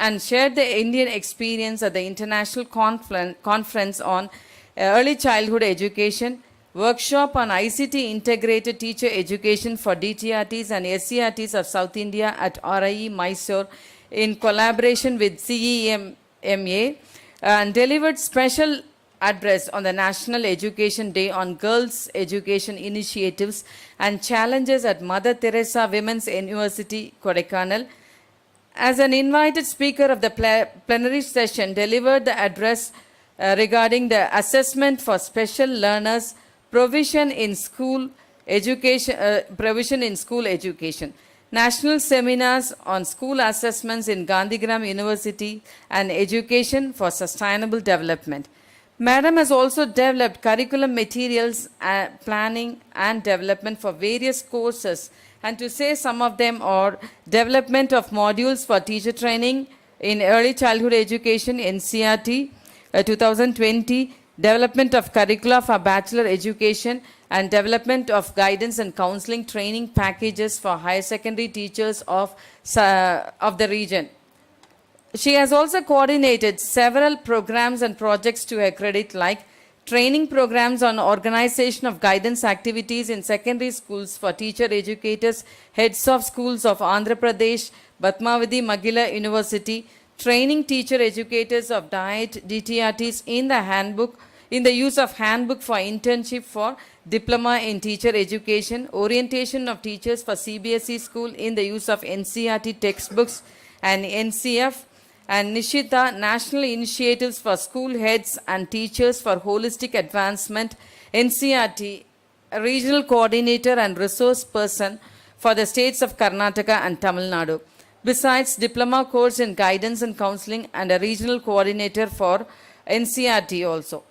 [SPEAKER 6] and shared the Indian experience at the International Conference on Early Childhood Education, workshop on ICT integrated teacher education for DTRTs and SCRTs of South India at RIE Mysore in collaboration with CEMA, and delivered special address on the National Education Day on girls' education initiatives and challenges at Mother Teresa Women's University, Kodaikanal. As an invited speaker of the plenary session, delivered the address regarding the assessment for special learners, provision in school education, national seminars on school assessments in Gandhigram University, and education for sustainable development. Madam has also developed curriculum materials, planning and development for various courses, and to say some of them are development of modules for teacher training in early childhood education, NCRT, 2020, development of curricula for bachelor education, and development of guidance and counseling training packages for higher secondary teachers of the region. She has also coordinated several programs and projects to her credit, like training programs on organization of guidance activities in secondary schools for teacher educators, heads of schools of Andhra Pradesh, Padmavati Magila University, training teacher educators of diet DTRTs in the use of handbook for internship for diploma in teacher education, orientation of teachers for CBSE school in the use of NCRT textbooks and NCF, and Nishita, National Initiatives for School Heads and Teachers for Holistic Advancement, NCRT, a regional coordinator and resource person for the states of Karnataka and Tamil Nadu. Besides, diploma course in guidance and counseling and a regional coordinator for NCRT also.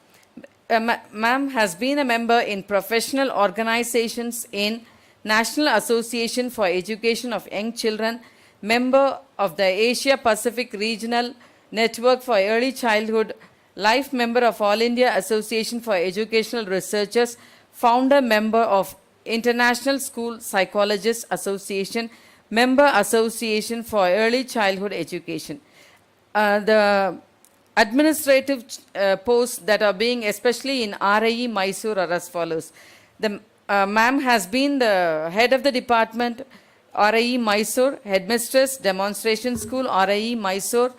[SPEAKER 6] Ma'am has been a member in professional organizations in National Association for Education of Young Children, member of the Asia Pacific Regional Network for Early Childhood, life member of All India Association for Educational Researchers, founder member of International School Psychologists Association, member association for early childhood education. The administrative posts that are being, especially in RIE Mysore, are as follows. The ma'am has been the head of the department, RIE Mysore, headmistress, demonstration school, RIE Mysore,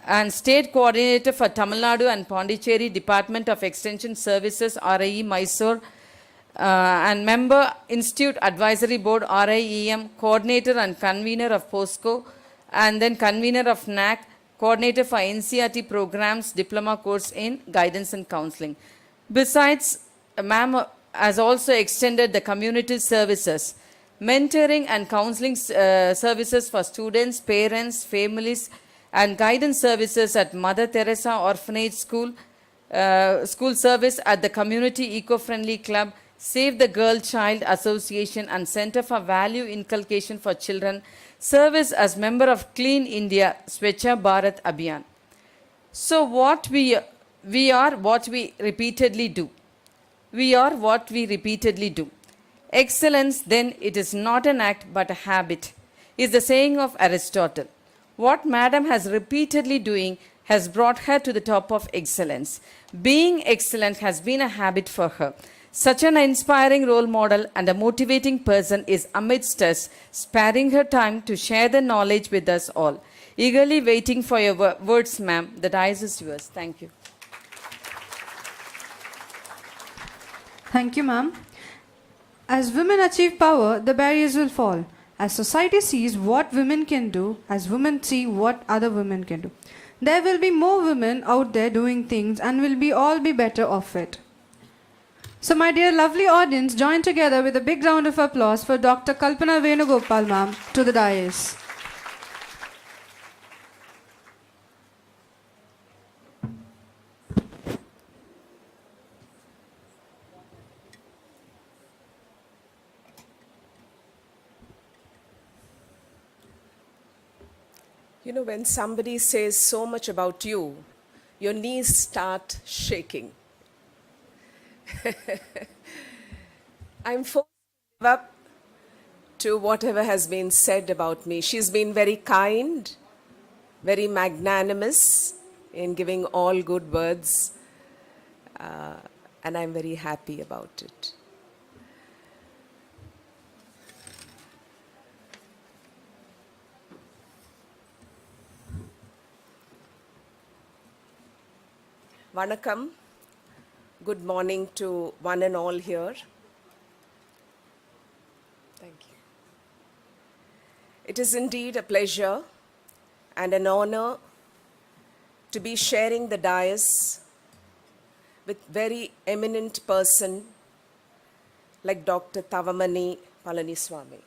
[SPEAKER 6] and state coordinator for Tamil Nadu and Pondicherry Department of Extension Services, RIE Mysore, and member Institute Advisory Board, RIEM, coordinator and convener of POSCO, and then convener of NAC, coordinator for NCRT programs, diploma course in guidance and counseling. Besides, ma'am has also extended the community services, mentoring and counseling services for students, parents, families, and guidance services at Mother Teresa Orphanage School, school service at the Community Eco-Friendly Club, Save the Girl Child Association, and Center for Value Inculcation for Children, service as member of Clean India Swachha Bharat Abhiyan. So what we are what we repeatedly do. We are what we repeatedly do. Excellence, then, it is not an act but a habit, is the saying of Aristotle. What Madam has repeatedly doing has brought her to the top of excellence. Being excellent has been a habit for her. Such an inspiring role model and a motivating person is amidst us, sparing her time to share the knowledge with us all. Eagerly waiting for your words, ma'am. The dais is yours. Thank you.
[SPEAKER 1] Thank you, ma'am. As women achieve power, the barriers will fall. As society sees what women can do, as women see what other women can do, there will be more women out there doing things and will all be better off it. So my dear lovely audience, join together with a big round of applause for Dr. Kalpana Venugopal ma'am to the dais.
[SPEAKER 7] You know, when somebody says so much about you, your knees start shaking. I'm forced to live up to whatever has been said about me. She's been very kind, very magnanimous in giving all good words, and I'm very happy about it. Vanakkam. Good morning to one and all here. Thank you. It is indeed a pleasure and an honor to be sharing the dais with very eminent person like Dr. Tavamani Palaniswamy.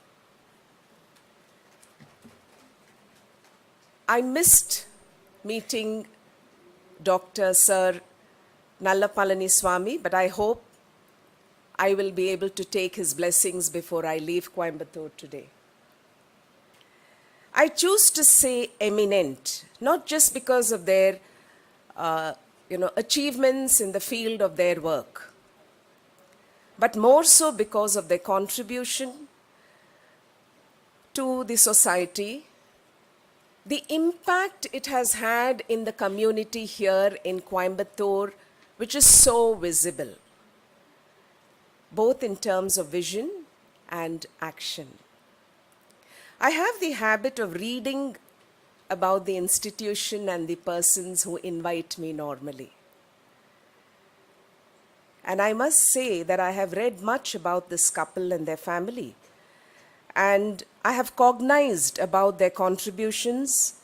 [SPEAKER 7] I missed meeting Dr. Sir Nalla Palaniswamy, but I hope I will be able to take his blessings before I leave Coimbatore today. I choose to say eminent, not just because of their achievements in the field of their work, but more so because of their contribution to the society, the impact it has had in the community here in Coimbatore, which is so visible, both in terms of vision and action. I have the habit of reading about the institution and the persons who invite me normally. And I must say that I have read much about this couple and their family. And I have cognized about their contributions.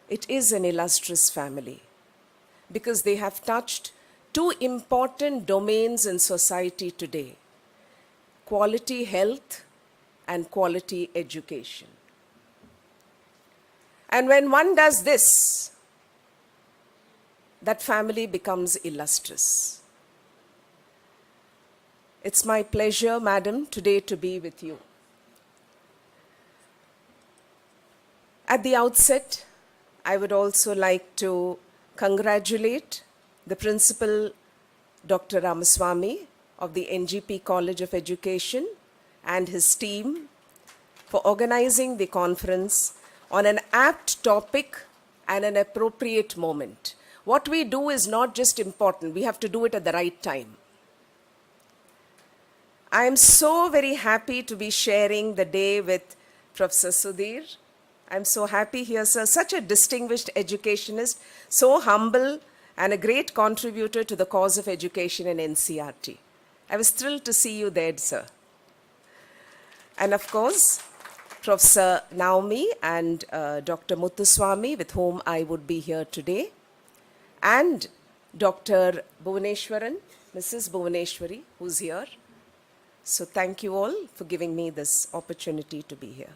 [SPEAKER 7] It is an illustrious family because they have touched two important domains in society today: quality health and quality education. And when one does this, that family becomes illustrious. It's my pleasure, Madam, today to be with you. At the outset, I would also like to congratulate the Principal, Dr. Ramaswamy of the NGP College of Education and his team for organizing the conference on an apt topic and an appropriate moment. What we do is not just important, we have to do it at the right time. I am so very happy to be sharing the day with Professor Sudhir. I'm so happy here, sir. Such a distinguished educationist, so humble, and a great contributor to the cause of education in NCRT. I was thrilled to see you there, sir. And of course, Professor Naomi and Dr. Muthuswamy, with whom I would be here today, and Dr. Bhuvaneshwaran, Mrs. Bhuvaneshwari, who's here. So thank you all for giving me this opportunity to be here.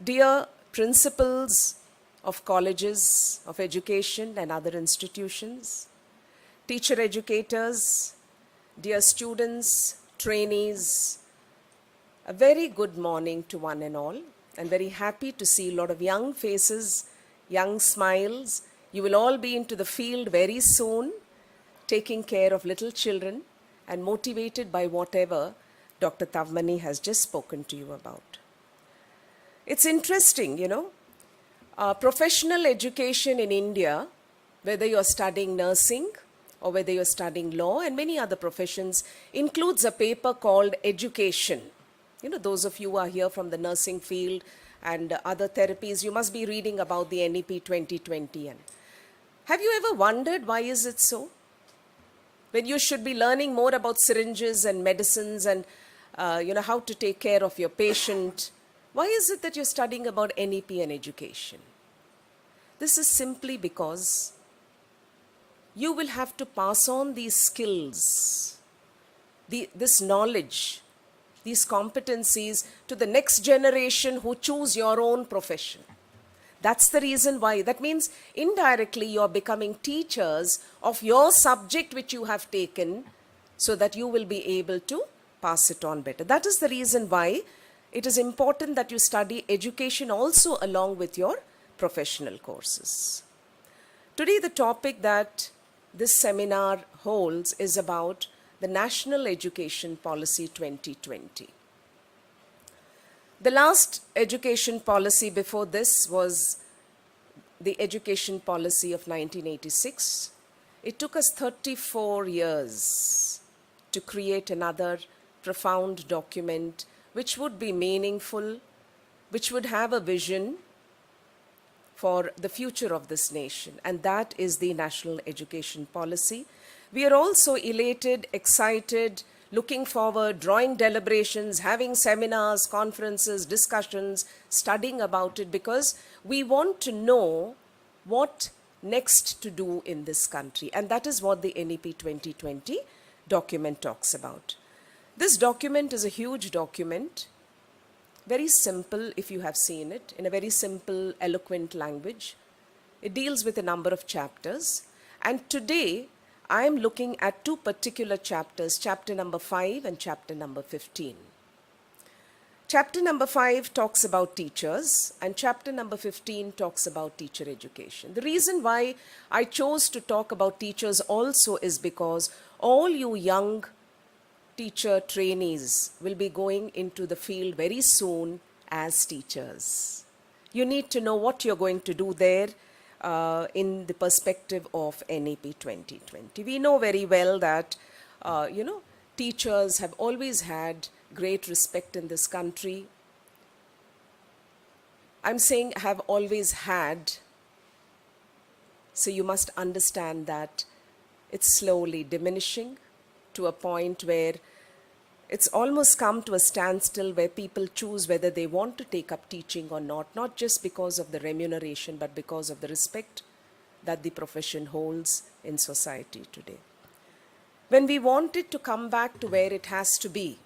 [SPEAKER 7] Dear principals of colleges of education and other institutions, teacher educators, dear students, trainees, a very good morning to one and all. I'm very happy to see a lot of young faces, young smiles. You will all be into the field very soon, taking care of little children and motivated by whatever Dr. Tavmani has just spoken to you about. It's interesting, professional education in India, whether you're studying nursing or whether you're studying law and many other professions, includes a paper called Education. Those of you who are here from the nursing field and other therapies, you must be reading about the NEP-2020. And have you ever wondered why is it so? When you should be learning more about syringes and medicines and how to take care of your patient, why is it that you're studying about NEP and education? This is simply because you will have to pass on these skills, this knowledge, these competencies to the next generation who choose your own profession. That's the reason why. That means indirectly you're becoming teachers of your subject which you have taken so that you will be able to pass it on better. That is the reason why it is important that you study education also along with your professional courses. Today the topic that this seminar holds is about the National Education Policy 2020. The last education policy before this was the Education Policy of 1986. It took us 34 years to create another profound document which would be meaningful, which would have a vision for the future of this nation, and that is the National Education Policy. We are also elated, excited, looking forward, drawing deliberations, having seminars, conferences, discussions, studying about it because we want to know what next to do in this country. And that is what the NEP 2020 document talks about. This document is a huge document, very simple if you have seen it, in a very simple, eloquent language. It deals with a number of chapters. And today, I am looking at two particular chapters, chapter number 5 and chapter number 15. Chapter number 5 talks about teachers and chapter number 15 talks about teacher education. The reason why I chose to talk about teachers also is because all you young teacher trainees will be going into the field very soon as teachers. You need to know what you're going to do there in the perspective of NEP 2020. We know very well that, teachers have always had great respect in this country. I'm saying have always had, so you must understand that it's slowly diminishing to a point where it's almost come to a standstill where people choose whether they want to take up teaching or not just because of the remuneration, but because of the respect that the profession holds in society today. When we want it to come back to where it has to be,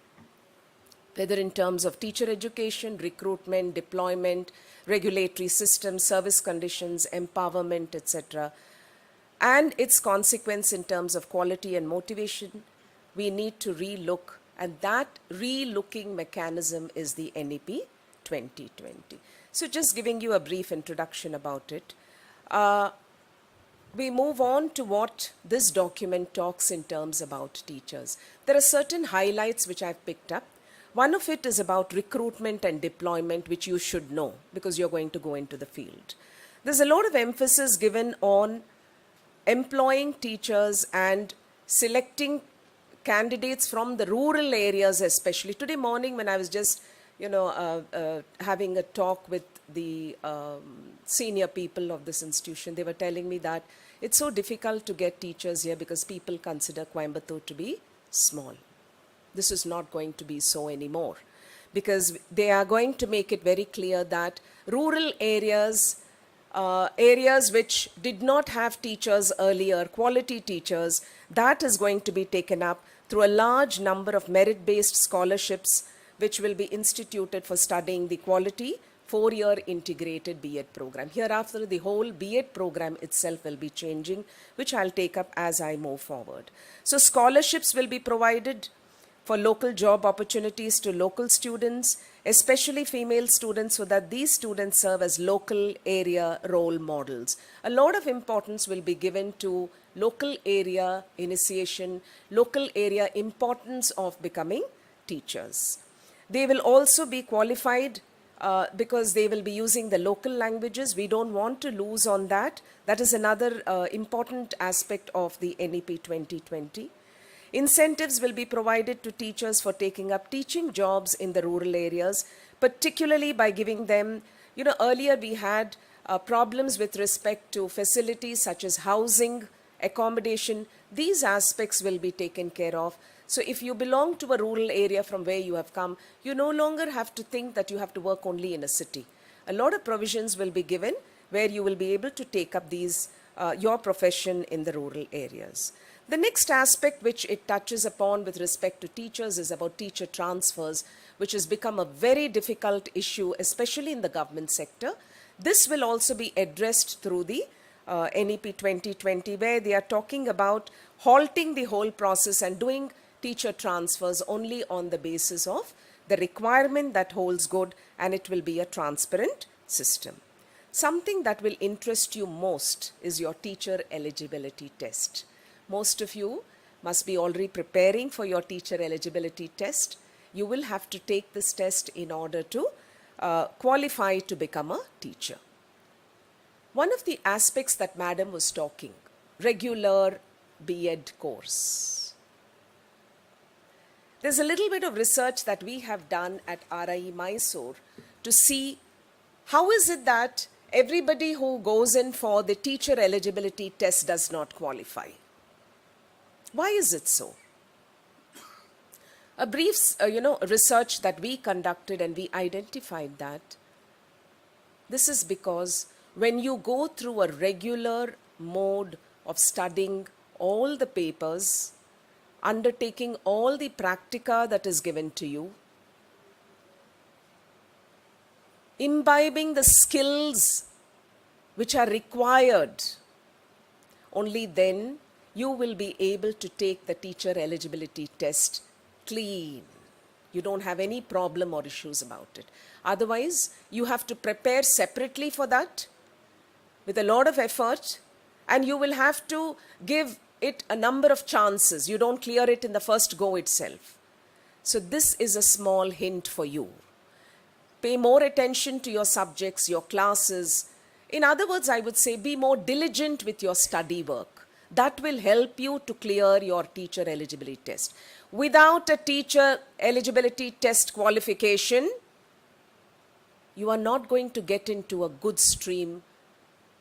[SPEAKER 7] whether in terms of teacher education, recruitment, deployment, regulatory systems, service conditions, empowerment, etc., and its consequence in terms of quality and motivation, we need to relook, and that relooking mechanism is the NEP 2020. So just giving you a brief introduction about it. We move on to what this document talks in terms about teachers. There are certain highlights which I've picked up. One of it is about recruitment and deployment, which you should know because you're going to go into the field. There's a lot of emphasis given on employing teachers and selecting candidates from the rural areas especially. Today morning when I was just, having a talk with the senior people of this institution, they were telling me that it's so difficult to get teachers here because people consider Coimbatore to be small. This is not going to be so anymore because they are going to make it very clear that rural areas, areas which did not have teachers earlier, quality teachers, that is going to be taken up through a large number of merit-based scholarships which will be instituted for studying the quality 4-year integrated B.Ed program. Hereafter, the whole B.Ed program itself will be changing, which I'll take up as I move forward. So scholarships will be provided for local job opportunities to local students, especially female students, so that these students serve as local area role models. A lot of importance will be given to local area initiation, local area importance of becoming teachers. They will also be qualified because they will be using the local languages. We don't want to lose on that. That is another important aspect of the NEP 2020. Incentives will be provided to teachers for taking up teaching jobs in the rural areas, particularly by giving them, earlier we had problems with respect to facilities such as housing, accommodation. These aspects will be taken care of. So if you belong to a rural area from where you have come, you no longer have to think that you have to work only in a city. A lot of provisions will be given where you will be able to take up these, your profession in the rural areas. The next aspect which it touches upon with respect to teachers is about teacher transfers, which has become a very difficult issue, especially in the government sector. This will also be addressed through the NEP 2020, where they are talking about halting the whole process and doing teacher transfers only on the basis of the requirement that holds good, and it will be a transparent system. Something that will interest you most is your teacher eligibility test. Most of you must be already preparing for your teacher eligibility test. You will have to take this test in order to qualify to become a teacher. One of the aspects that Madam was talking, regular B.Ed course. There's a little bit of research that we have done at RIE Mysore to see how is it that everybody who goes in for the teacher eligibility test does not qualify. Why is it so? A brief, research that we conducted, and we identified that this is because when you go through a regular mode of studying all the papers, undertaking all the practica that is given to you, imbibing the skills which are required, only then you will be able to take the teacher eligibility test clean. You don't have any problem or issues about it. Otherwise, you have to prepare separately for that with a lot of effort, and you will have to give it a number of chances. You don't clear it in the first go itself. So this is a small hint for you. Pay more attention to your subjects, your classes. In other words, I would say be more diligent with your study work. That will help you to clear your teacher eligibility test. Without a teacher eligibility test qualification, you are not going to get into a good stream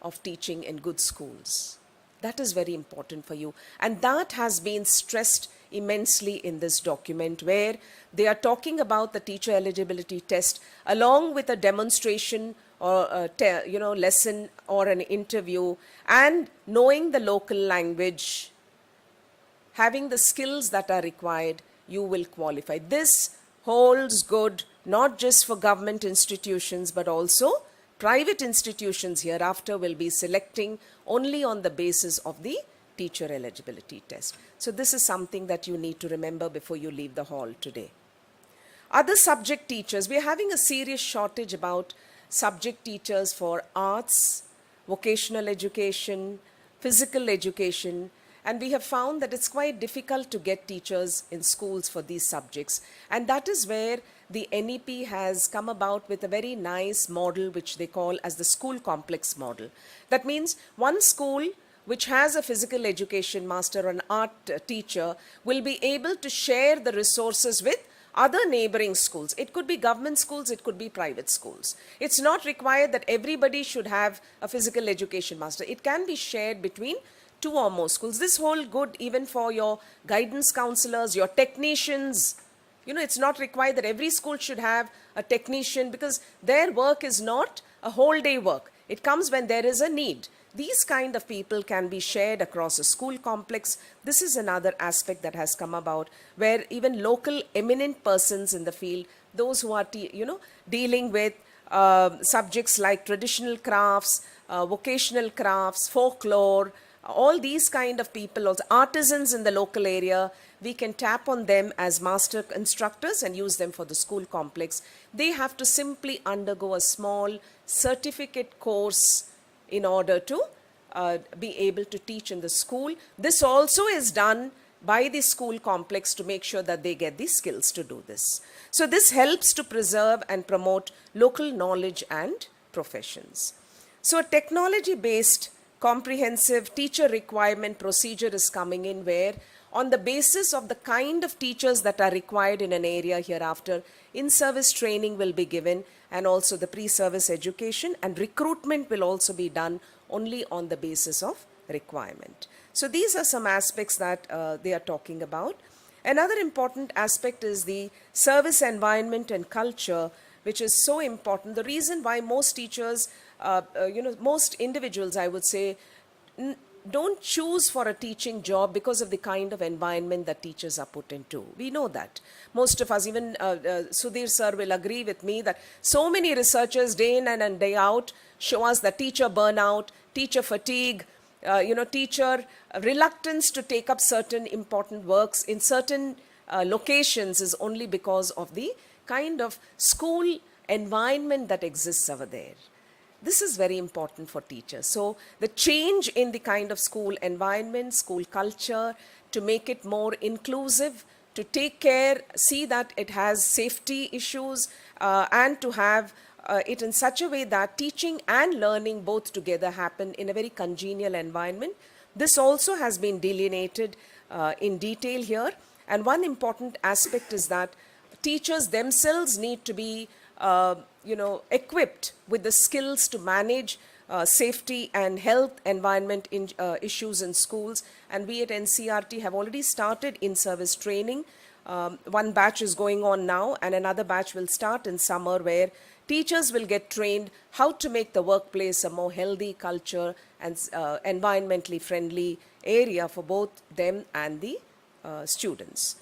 [SPEAKER 7] of teaching in good schools. That is very important for you. And that has been stressed immensely in this document, where they are talking about the teacher eligibility test along with a demonstration or a lesson or an interview, and knowing the local language, having the skills that are required, you will qualify. This holds good not just for government institutions but also private institutions hereafter will be selecting only on the basis of the teacher eligibility test. So this is something that you need to remember before you leave the hall today. Other subject teachers, we are having a serious shortage about subject teachers for arts, vocational education, physical education, and we have found that it's quite difficult to get teachers in schools for these subjects. And that is where the NEP has come about with a very nice model which they call as the school complex model. That means one school which has a physical education master or an art teacher will be able to share the resources with other neighboring schools. It could be government schools, it could be private schools. It's not required that everybody should have a physical education master. It can be shared between 2 or more schools. This whole good even for your guidance counselors, your technicians. You know, it's not required that every school should have a technician because their work is not a whole day work. It comes when there is a need. These kind of people can be shared across a school complex. This is another aspect that has come about where even local eminent persons in the field, those who are dealing with subjects like traditional crafts, vocational crafts, folklore, all these kind of people, also artisans in the local area, we can tap on them as master instructors and use them for the school complex. They have to simply undergo a small certificate course in order to be able to teach in the school. This also is done by the school complex to make sure that they get the skills to do this. So this helps to preserve and promote local knowledge and professions. So a technology-based comprehensive teacher requirement procedure is coming in where on the basis of the kind of teachers that are required in an area hereafter, in-service training will be given and also the pre-service education and recruitment will also be done only on the basis of requirement. So these are some aspects that they are talking about. Another important aspect is the service environment and culture, which is so important. The reason why most teachers, most individuals, I would say, don't choose for a teaching job because of the kind of environment that teachers are put into. We know that. Most of us, even Sudhir sir will agree with me that so many researchers day in and day out show us that teacher burnout, teacher fatigue, teacher reluctance to take up certain important works in certain locations is only because of the kind of school environment that exists over there. This is very important for teachers. So the change in the kind of school environment, school culture, to make it more inclusive, to take care, see that it has safety issues, and to have it in such a way that teaching and learning both together happen in a very congenial environment. This also has been delineated in detail here. And one important aspect is that teachers themselves need to be equipped with the skills to manage safety and health environment issues in schools. And we at NCRT have already started in-service training. One batch is going on now and another batch will start in summer where teachers will get trained how to make the workplace a more healthy culture and environmentally friendly area for both them and the students.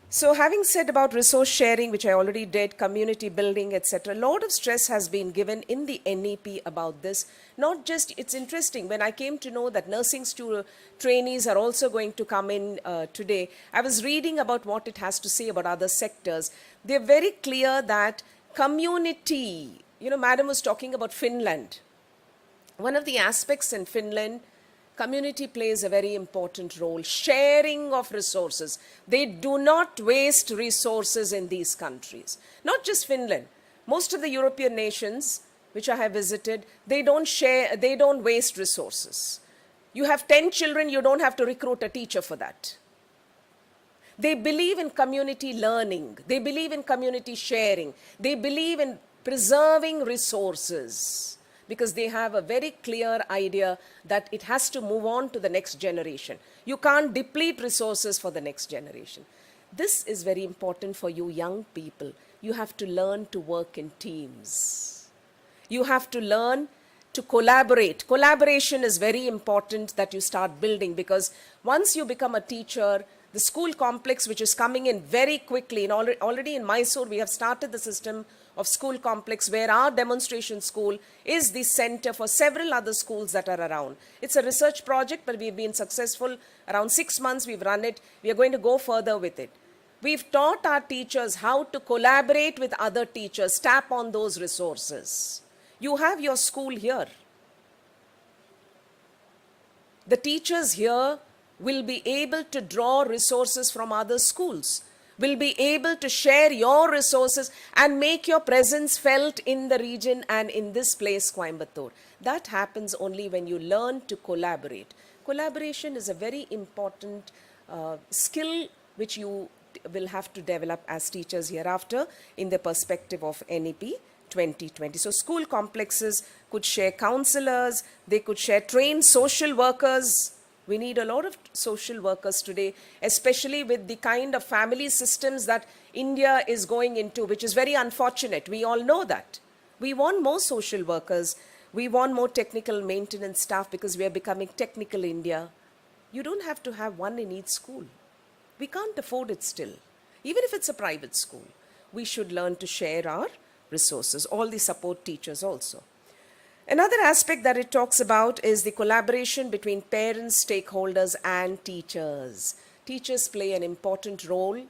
[SPEAKER 7] So having said about resource sharing, which I already did, community building, etc., a lot of stress has been given in the NEP about this. Not just, it's interesting, when I came to know that nursing trainees are also going to come in today, I was reading about what it has to say about other sectors. They're very clear that community, Madam was talking about Finland. One of the aspects in Finland, community plays a very important role. Sharing of resources. They do not waste resources in these countries. Not just Finland. Most of the European nations which I have visited, they don't waste resources. You have 10 children, you don't have to recruit a teacher for that. They believe in community learning. They believe in community sharing. They believe in preserving resources, because they have a very clear idea that it has to move on to the next generation. You can't deplete resources for the next generation. This is very important for you young people. You have to learn to work in teams. You have to learn to collaborate. Collaboration is very important that you start building, because once you become a teacher, the school complex, which is coming in very quickly, and already in Mysore we have started the system of school complex where our demonstration school is the center for several other schools that are around. It's a research project, but we've been successful. Around 6 months we've run it. We are going to go further with it. We've taught our teachers how to collaborate with other teachers, tap on those resources. You have your school here. The teachers here will be able to draw resources from other schools, will be able to share your resources and make your presence felt in the region and in this place, Coimbatore. That happens only when you learn to collaborate. Collaboration is a very important skill which you will have to develop as teachers hereafter in the perspective of NEP 2020. So school complexes could share counselors, they could share trained social workers. We need a lot of social workers today, especially with the kind of family systems that India is going into, which is very unfortunate. We all know that. We want more social workers. We want more technical maintenance staff because we are becoming technical India. You don't have to have one in each school. We can't afford it still. Even if it's a private school, we should learn to share our resources, all the support teachers also. Another aspect that it talks about is the collaboration between parents, stakeholders, and teachers. Teachers play an important role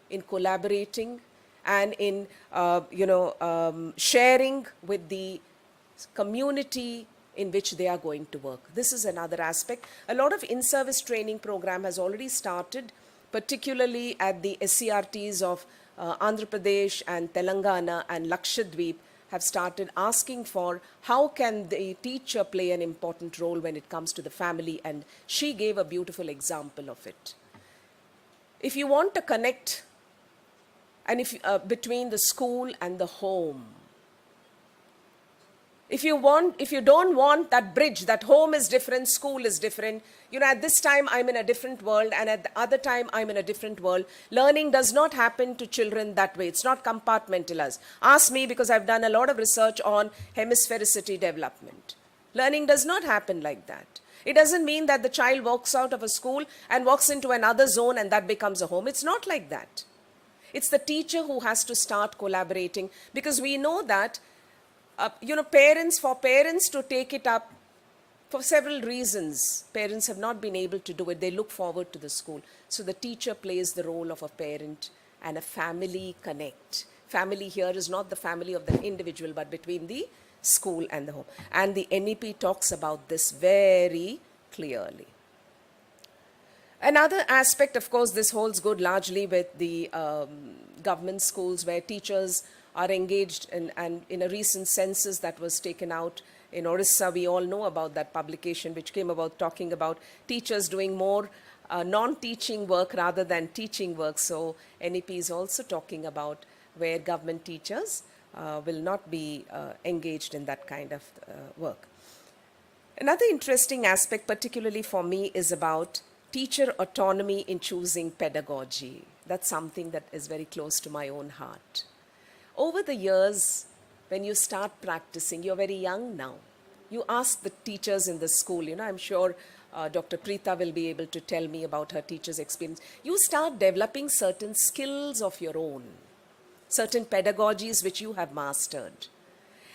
[SPEAKER 7] in collaborating and in, sharing with the community in which they are going to work. This is another aspect. A lot of in-service training program has already started, particularly at the SCRTs of Andhra Pradesh and Telangana and Lakshadweep have started asking for how can the teacher play an important role when it comes to the family, and she gave a beautiful example of it. If you want to connect and between the school and the home, if you don't want that bridge, that home is different, school is different, at this time I'm in a different world and at the other time I'm in a different world. Learning does not happen to children that way. It's not compartmentalized. Ask me, because I've done a lot of research on hemisphericity development. Learning does not happen like that. It doesn't mean that the child walks out of a school and walks into another zone and that becomes a home. It's not like that. It's the teacher who has to start collaborating, because we know that for parents to take it up, for several reasons, parents have not been able to do it. They look forward to the school. So the teacher plays the role of a parent and a family connect. Family here is not the family of the individual, but between the school and the home. And the NEP talks about this very clearly. Another aspect, of course, this holds good largely with the government schools where teachers are engaged in, and in a recent census that was taken out in Orissa, we all know about that publication which came about talking about teachers doing more non-teaching work rather than teaching work. So NEP is also talking about where government teachers will not be engaged in that kind of work. Another interesting aspect, particularly for me, is about teacher autonomy in choosing pedagogy. That's something that is very close to my own heart. Over the years, when you start practicing, you're very young now. You ask the teachers in the school, I'm sure Dr. Preeta will be able to tell me about her teacher's experience. You start developing certain skills of your own, certain pedagogies which you have mastered.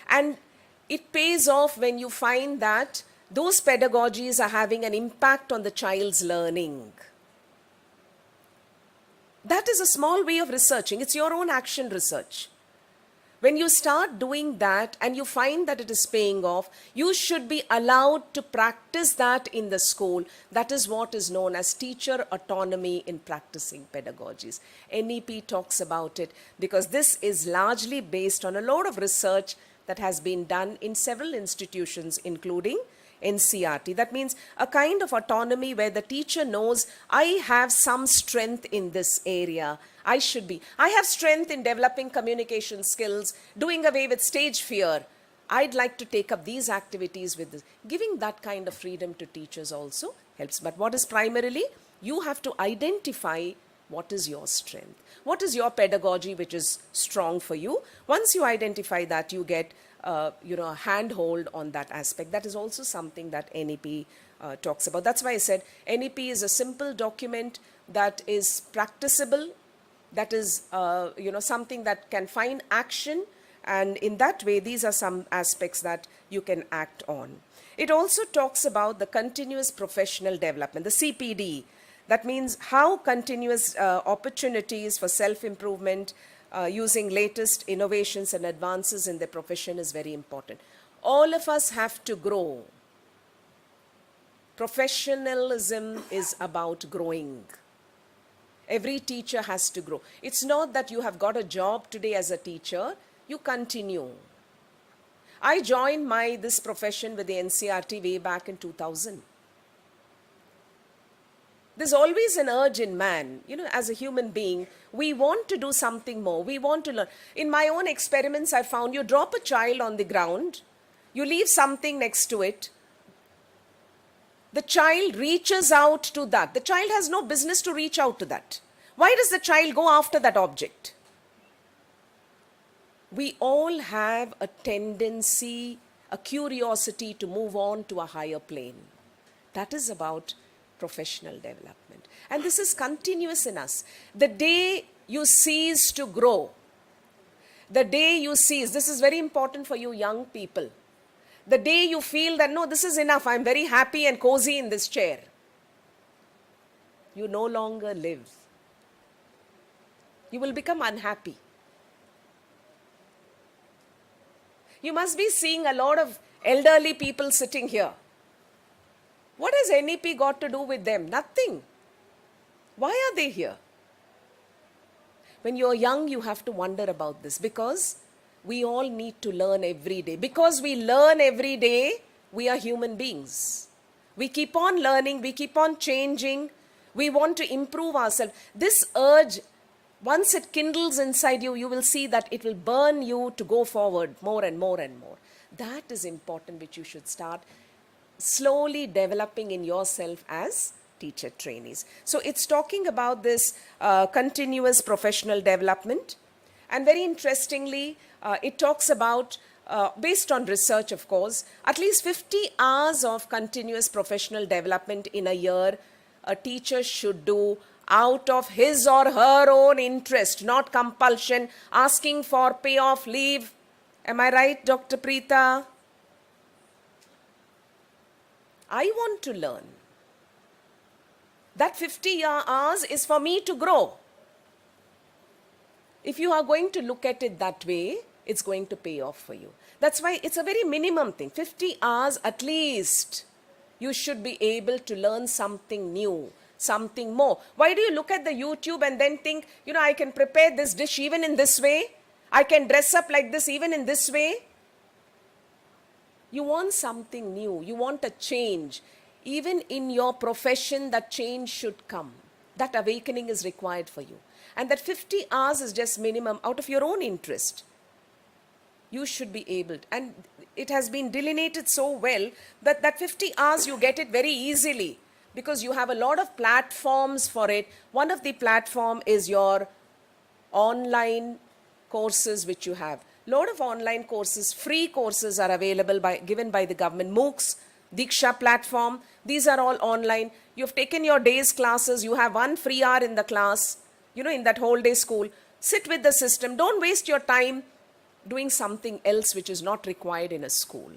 [SPEAKER 7] And it pays off when you find that those pedagogies are having an impact on the child's learning. That is a small way of researching. It's your own action research. When you start doing that and you find that it is paying off, you should be allowed to practice that in the school. That is what is known as teacher autonomy in practicing pedagogies. NEP talks about it because this is largely based on a lot of research that has been done in several institutions, including NCRT. That means a kind of autonomy where the teacher knows, I have some strength in this area. I have strength in developing communication skills, doing away with stage fear. I'd like to take up these activities with this. Giving that kind of freedom to teachers also helps. But what is primarily, you have to identify what is your strength. What is your pedagogy which is strong for you? Once you identify that, you get a handhold on that aspect. That is also something that NEP talks about. That's why I said NEP is a simple document that is practicable, that is something that can find action And in that way, these are some aspects that you can act on. It also talks about the continuous professional development, the CPD. That means how continuous opportunities for self-improvement using latest innovations and advances in the profession is very important. All of us have to grow. Professionalism is about growing. Every teacher has to grow. It's not that you have got a job today as a teacher, you continue. I joined this profession with the NCRT way back in 2000. There's always an urge in man, as a human being, we want to do something more, we want to learn. In my own experiments, I found you drop a child on the ground, you leave something next to it, the child reaches out to that. The child has no business to reach out to that. Why does the child go after that object? We all have a tendency, a curiosity to move on to a higher plane. That is about professional development. And this is continuous in us. The day you cease to grow, the day you cease, this is very important for you young people. The day you feel that, no, this is enough, I'm very happy and cozy in this chair, you no longer live. You will become unhappy. You must be seeing a lot of elderly people sitting here. What has NEP got to do with them? Nothing. Why are they here? When you're young, you have to wonder about this, because we all need to learn every day. Because we learn every day, we are human beings. We keep on learning, we keep on changing, we want to improve ourselves. This urge, once it kindles inside you, you will see that it will burn you to go forward more and more and more. That is important, which you should start slowly developing in yourself as teacher trainees. So it's talking about this continuous professional development. And very interestingly, it talks about, based on research of course, at least 50 hours of continuous professional development in a year a teacher should do out of his or her own interest, not compulsion, asking for payoff leave. Am I right, Dr. Preeta? I want to learn. That 50 hours is for me to grow. If you are going to look at it that way, it's going to pay off for you. That's why it's a very minimum thing. 50 hours at least, you should be able to learn something new, something more. Why do you look at the YouTube and then think, I can prepare this dish even in this way? I can dress up like this even in this way? You want something new. You want a change. Even in your profession, that change should come. That awakening is required for you. And that 50 hours is just minimum out of your own interest. You should be able to. And it has been delineated so well that that 50 hours you get it very easily, because you have a lot of platforms for it. One of the platform is your online courses which you have. Lot of online courses, free courses are available given by the government. MOOCs, Diksha platform, these are all online. You've taken your day's classes, you have 1 free hour in the class, in that whole day school. Sit with the system. Don't waste your time doing something else which is not required in a school.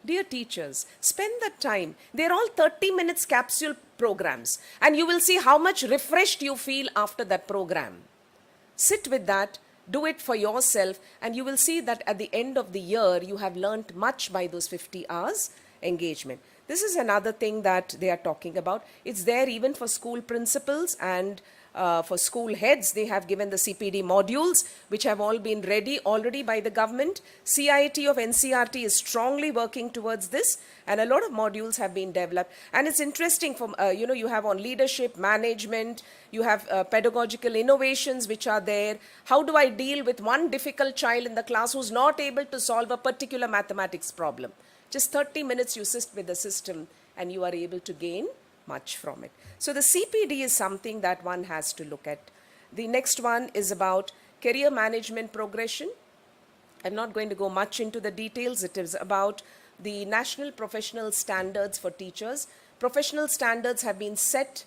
[SPEAKER 7] Dear teachers, spend that time. They're all 30 minutes capsule programs, and you will see how much refreshed you feel after that program. Sit with that, do it for yourself, and you will see that at the end of the year, you have learnt much by those 50 hours engagement. This is another thing that they are talking about. It's there even for school principals and for school heads. They have given the CPD modules, which have all been ready already by the government. CIT of NCRT is strongly working towards this, and a lot of modules have been developed. And it's interesting, from you have on leadership, management, you have pedagogical innovations which are there. How do I deal with one difficult child in the class who's not able to solve a particular mathematics problem? Just 30 minutes you sit with the system and you are able to gain much from it. So the CPD is something that one has to look at. The next one is about career management progression. I'm not going to go much into the details. It is about the national professional standards for teachers. Professional standards have been set,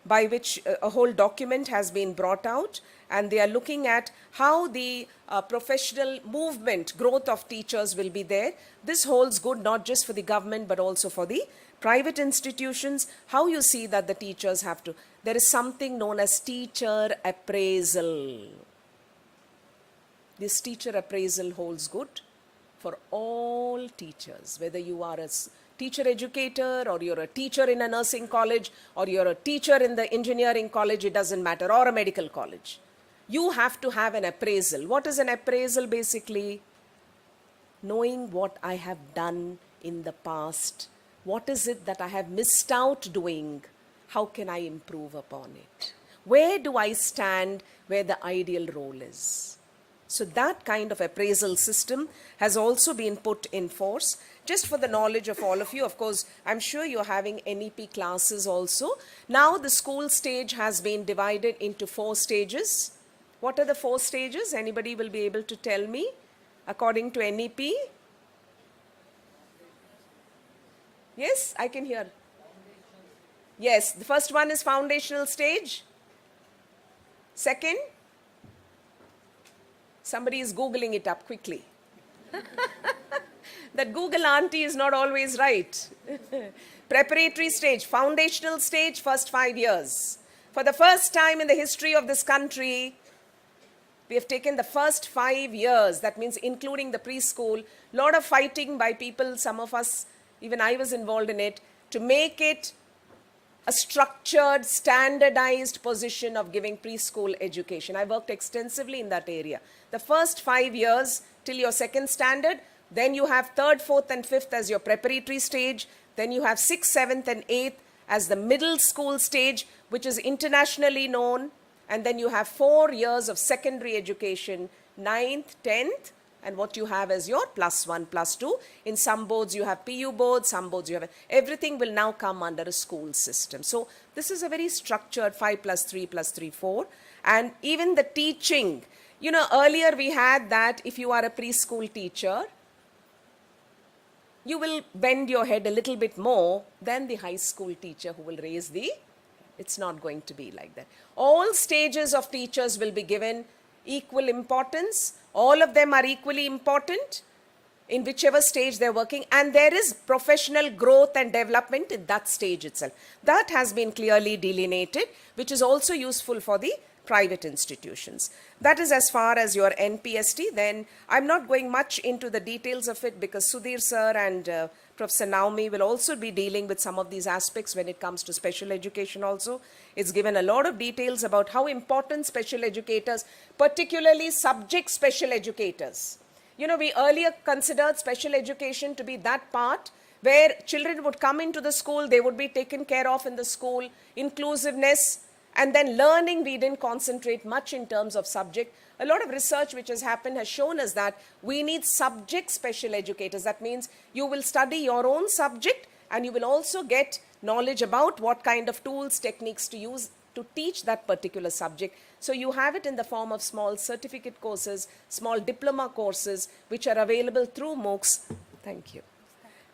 [SPEAKER 7] by which a whole document has been brought out, and they are looking at how the professional movement, growth of teachers will be there. This holds good not just for the government but also for the private institutions. How you see that the teachers have to, there is something known as teacher appraisal. This teacher appraisal holds good for all teachers, whether you are a teacher educator or you're a teacher in a nursing college or you're a teacher in the engineering college, it doesn't matter, or a medical college. You have to have an appraisal. What is an appraisal basically? Knowing what I have done in the past. What is it that I have missed out doing? How can I improve upon it? Where do I stand where the ideal role is? So that kind of appraisal system has also been put in force. Just for the knowledge of all of you, of course, I'm sure you're having NEP classes also. Now the school stage has been divided into 4 stages. What are the 4 stages? Anybody will be able to tell me according to NEP? Yes, I can hear. Yes, the first one is foundational stage. Second? Somebody is Googling it up quickly. That Google auntie is not always right. Preparatory stage, foundational stage, first 5 years. For the first time in the history of this country, we have taken the first 5 years, that means including the preschool, lot of fighting by people, some of us, even I was involved in it, to make it a structured, standardized position of giving preschool education. I worked extensively in that area. The first 5 years till your 2nd standard, then you have 3rd, 4th and 5th as your preparatory stage, then you have 6th, 7th and 8th as the middle school stage, which is internationally known, and then you have 4 years of secondary education, 9th, 10th, and what you have as your +1, +2. In some boards you have PU boards, some boards you have, everything will now come under a school system. So this is a very structured 5 + 3 + 3, 4. And even the teaching, you know, earlier we had that if you are a preschool teacher, you will bend your head a little bit more than the high school teacher who will raise the, it's not going to be like that. All stages of teachers will be given equal importance. All of them are equally important in whichever stage they're working, and there is professional growth and development in that stage itself. That has been clearly delineated, which is also useful for the private institutions. That is as far as your NPST. Then I'm not going much into the details of it because Sudhir sir and Professor Naomi will also be dealing with some of these aspects when it comes to special education also. It's given a lot of details about how important special educators, particularly subject special educators. You know, we earlier considered special education to be that part where children would come into the school, they would be taken care of in the school, inclusiveness, and then learning, we didn't concentrate much in terms of subject. A lot of research which has happened has shown us that we need subject special educators. That means you will study your own subject and you will also get knowledge about what kind of tools, techniques to use to teach that particular subject. So you have it in the form of small certificate courses, small diploma courses, which are available through MOOCs. Thank you.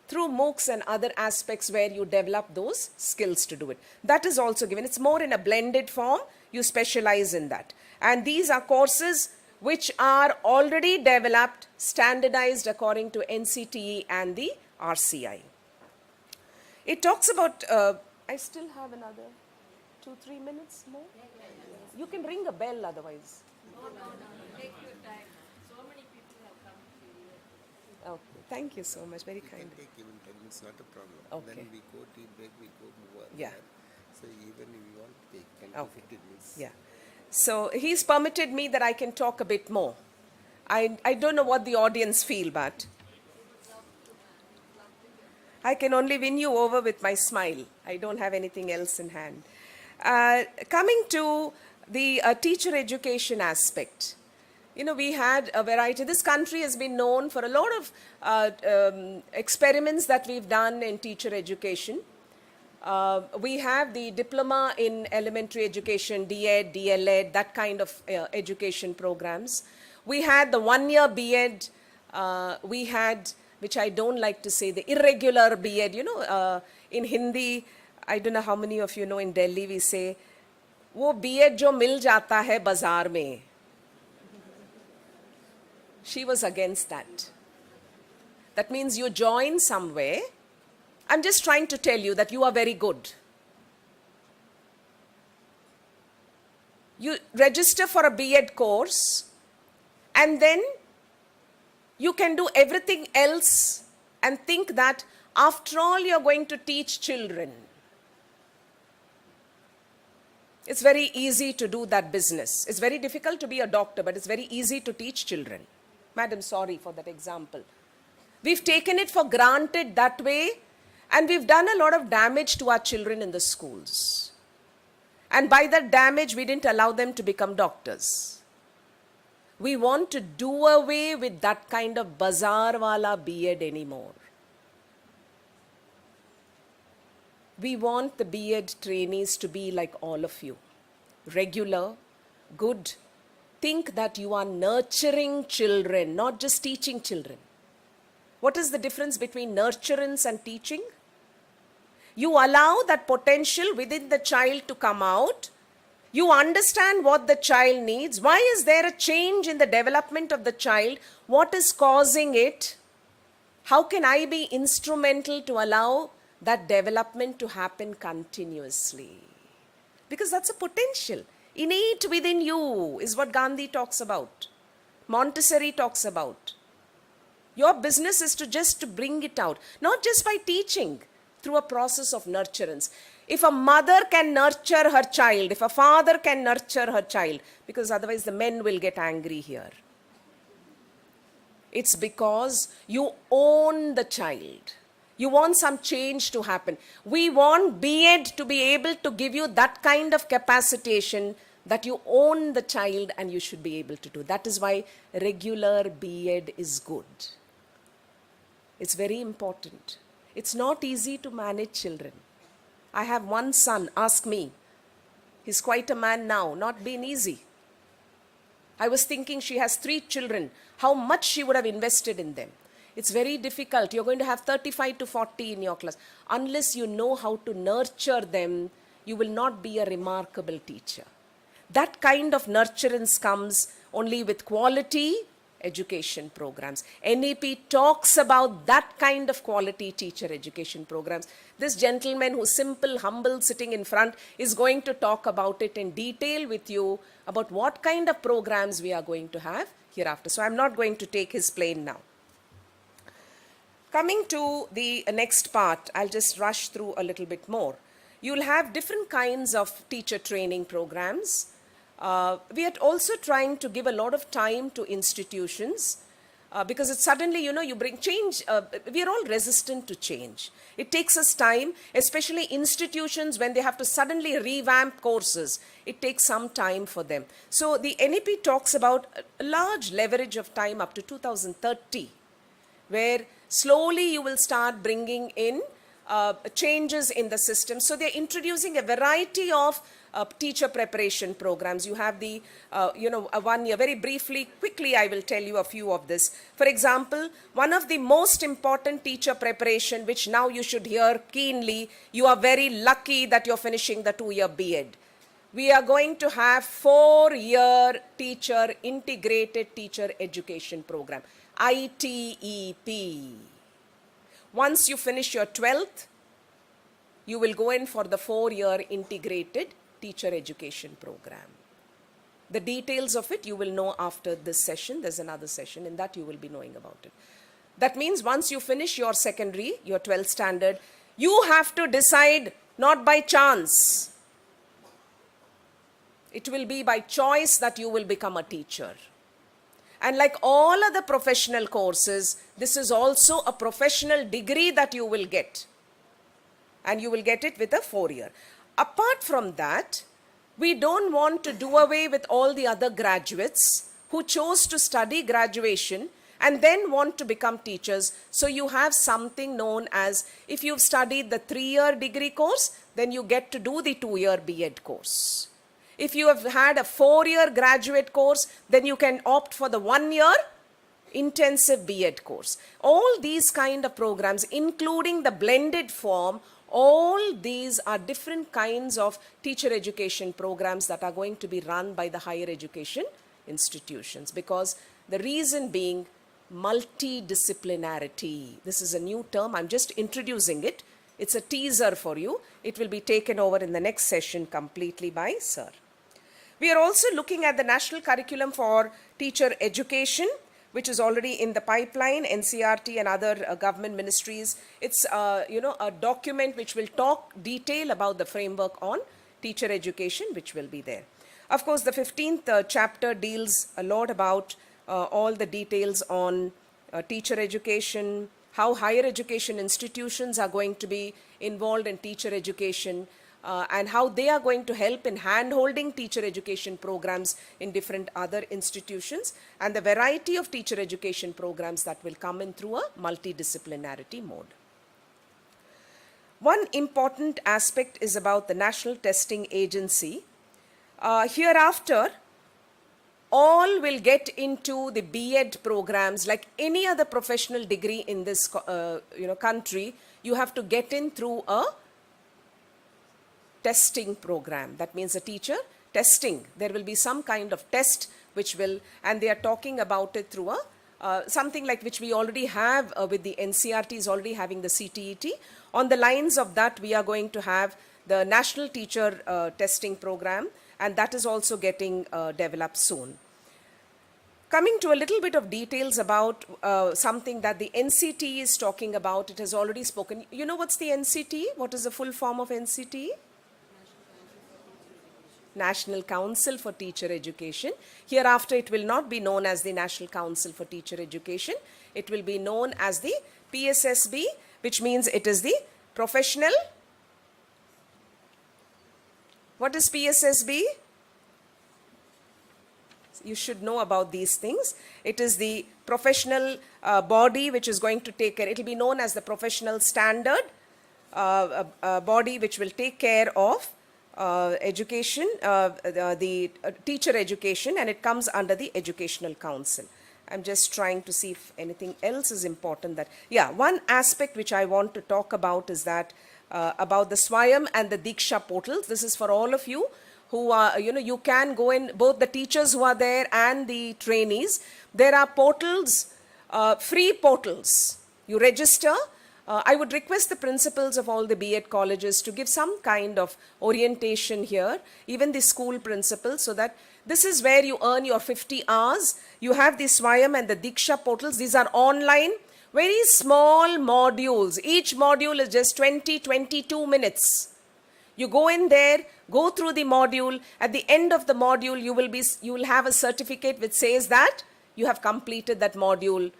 [SPEAKER 7] Through MOOCs and other aspects where you develop those skills to do it. That is also given. It's more in a blended form. You specialize in that. And these are courses which are already developed, standardized according to NCTE and the RCI. It talks about, I still have another 2-3 minutes more. You can ring a bell otherwise.
[SPEAKER 5] Take your time. So many people have come to you.
[SPEAKER 7] Okay. Thank you so much. Very kind.
[SPEAKER 4] Take even 10 minutes, not a problem.
[SPEAKER 7] Okay.
[SPEAKER 4] Then we go tea break, we go move on.
[SPEAKER 7] Yeah.
[SPEAKER 4] So even if you want to take 10 to
[SPEAKER 7] Okay.
[SPEAKER 4] 15 minutes.
[SPEAKER 7] Yeah. So he's permitted me that I can talk a bit more. I don't know what the audience feel, but I can only win you over with my smile. I don't have anything else in hand. Coming to the teacher education aspect. You know, we had a variety. This country has been known for a lot of experiments that we've done in teacher education. We have the diploma in elementary education, DEd, DLEd, that kind of education programs. We had the 1-year B.Ed. We had, which I don't like to say, the irregular B.Ed. You know, in Hindi, I don't know how many of you know in Delhi we say, वो B.Ed जो मिल जाता है बाजार में. She was against that. That means you join somewhere. I'm just trying to tell you that you are very good. You register for a B.Ed course and then you can do everything else and think that after all you're going to teach children. It's very easy to do that business. It's very difficult to be a doctor, but it's very easy to teach children. Madam, sorry for that example. We've taken it for granted that way, and we've done a lot of damage to our children in the schools. And by that damage, we didn't allow them to become doctors. We want to do away with that kind of bazaar wala B.Ed anymore. We want the B.Ed trainees to be like all of you. Regular, good. Think that you are nurturing children, not just teaching children. What is the difference between nurturance and teaching? You allow that potential within the child to come out. You understand what the child needs. Why is there a change in the development of the child? What is causing it? How can I be instrumental to allow that development to happen continuously? Because that's a potential. Innate within you is what Gandhi talks about. Montessori talks about. Your business is to bring it out, not just by teaching, through a process of nurturance. If a mother can nurture her child, if a father can nurture her child, because otherwise the men will get angry here. It's because you own the child. You want some change to happen. We want B.Ed to be able to give you that kind of capacitation that you own the child and you should be able to do. That is why regular B.Ed is good. It's very important. It's not easy to manage children. I have one son, ask me. He's quite a man now, not been easy. I was thinking she has 3 children, how much she would have invested in them. It's very difficult. You're going to have 35 to 40 in your class. Unless you know how to nurture them, you will not be a remarkable teacher. That kind of nurturance comes only with quality education programs. NEP talks about that kind of quality teacher education programs. This gentleman who's simple, humble, sitting in front is going to talk about it in detail with you about what kind of programs we are going to have hereafter. So I'm not going to take his plane now. Coming to the next part, I'll just rush through a little bit more. You'll have different kinds of teacher training programs. We are also trying to give a lot of time to institutions because it's suddenly, you bring change. We are all resistant to change. It takes us time, especially institutions when they have to suddenly revamp courses. It takes some time for them. So the NEP talks about a large leverage of time up to 2030, where slowly you will start bringing in changes in the system. So they're introducing a variety of teacher preparation programs. You have the, 1 year, very briefly, quickly I will tell you a few of this. For example, one of the most important teacher preparation, which now you should hear keenly, you are very lucky that you're finishing the 2-year B.Ed. We are going to have 4-year integrated teacher education program, ITEP. Once you finish your 12th, you will go in for the 4-year integrated teacher education program. The details of it you will know after this session. There's another session. In that you will be knowing about it. That means once you finish your secondary, your 12th standard, you have to decide not by chance. It will be by choice that you will become a teacher. And like all other professional courses, this is also a professional degree that you will get. And you will get it with a 4-year. Apart from that, we don't want to do away with all the other graduates who chose to study graduation and then want to become teachers. So you have something known as, if you've studied the 3-year degree course, then you get to do the 2-year B.Ed course. If you have had a 4-year graduate course, then you can opt for the 1-year intensive B.Ed course. All these kind of programs, including the blended form, All these are different kinds of teacher education programs that are going to be run by the higher education institutions, because the reason being multidisciplinarity. This is a new term, I'm just introducing it. It's a teaser for you. It will be taken over in the next session completely by Sir. We are also looking at the national curriculum for teacher education, which is already in the pipeline, NCRT and other government ministries. It's a document which will talk detail about the framework on teacher education, which will be there. Of course, the 15th chapter deals a lot about all the details on teacher education, how higher education institutions are going to be involved in teacher education, and how they are going to help in hand-holding teacher education programs in different other institutions, and the variety of teacher education programs that will come in through a multidisciplinarity mode. One important aspect is about the National Testing Agency. Hereafter, all will get into the B.Ed programs like any other professional degree in this country. You have to get in through a testing program. That means a teacher testing. There will be some kind of test which will, and they are talking about it through a something like which we already have with the NCRT is already having the CTET. On the lines of that, we are going to have the National Teacher Testing Program, and that is also getting developed soon. Coming to a little bit of details about something that the NCT is talking about, it has already spoken. You know what's the NCT? What is the full form of NCT? National Council for Teacher Education. Hereafter, it will not be known as the National Council for Teacher Education. It will be known as the PSSB, which means it is the Professional. What is PSSB? You should know about these things. It is the professional body which is going to take care. It will be known as the Professional Standard body which will take care of education, the teacher education, and it comes under the Educational Council. I'm just trying to see if anything else is important. That, yeah, one aspect which I want to talk about is that about the Swayam and the Diksha portals. This is for all of you who are, you can go in, both the teachers who are there and the trainees. There are portals, free portals. You register. I would request the principals of all the B.Ed colleges to give some kind of orientation here, even the school principals, so that this is where you earn your 50 hours. You have the Swayam and the Diksha portals. These are online, very small modules. Each module is just 22 minutes. You go in there, go through the module. At the end of the module, you will have a certificate which says that you have completed that module.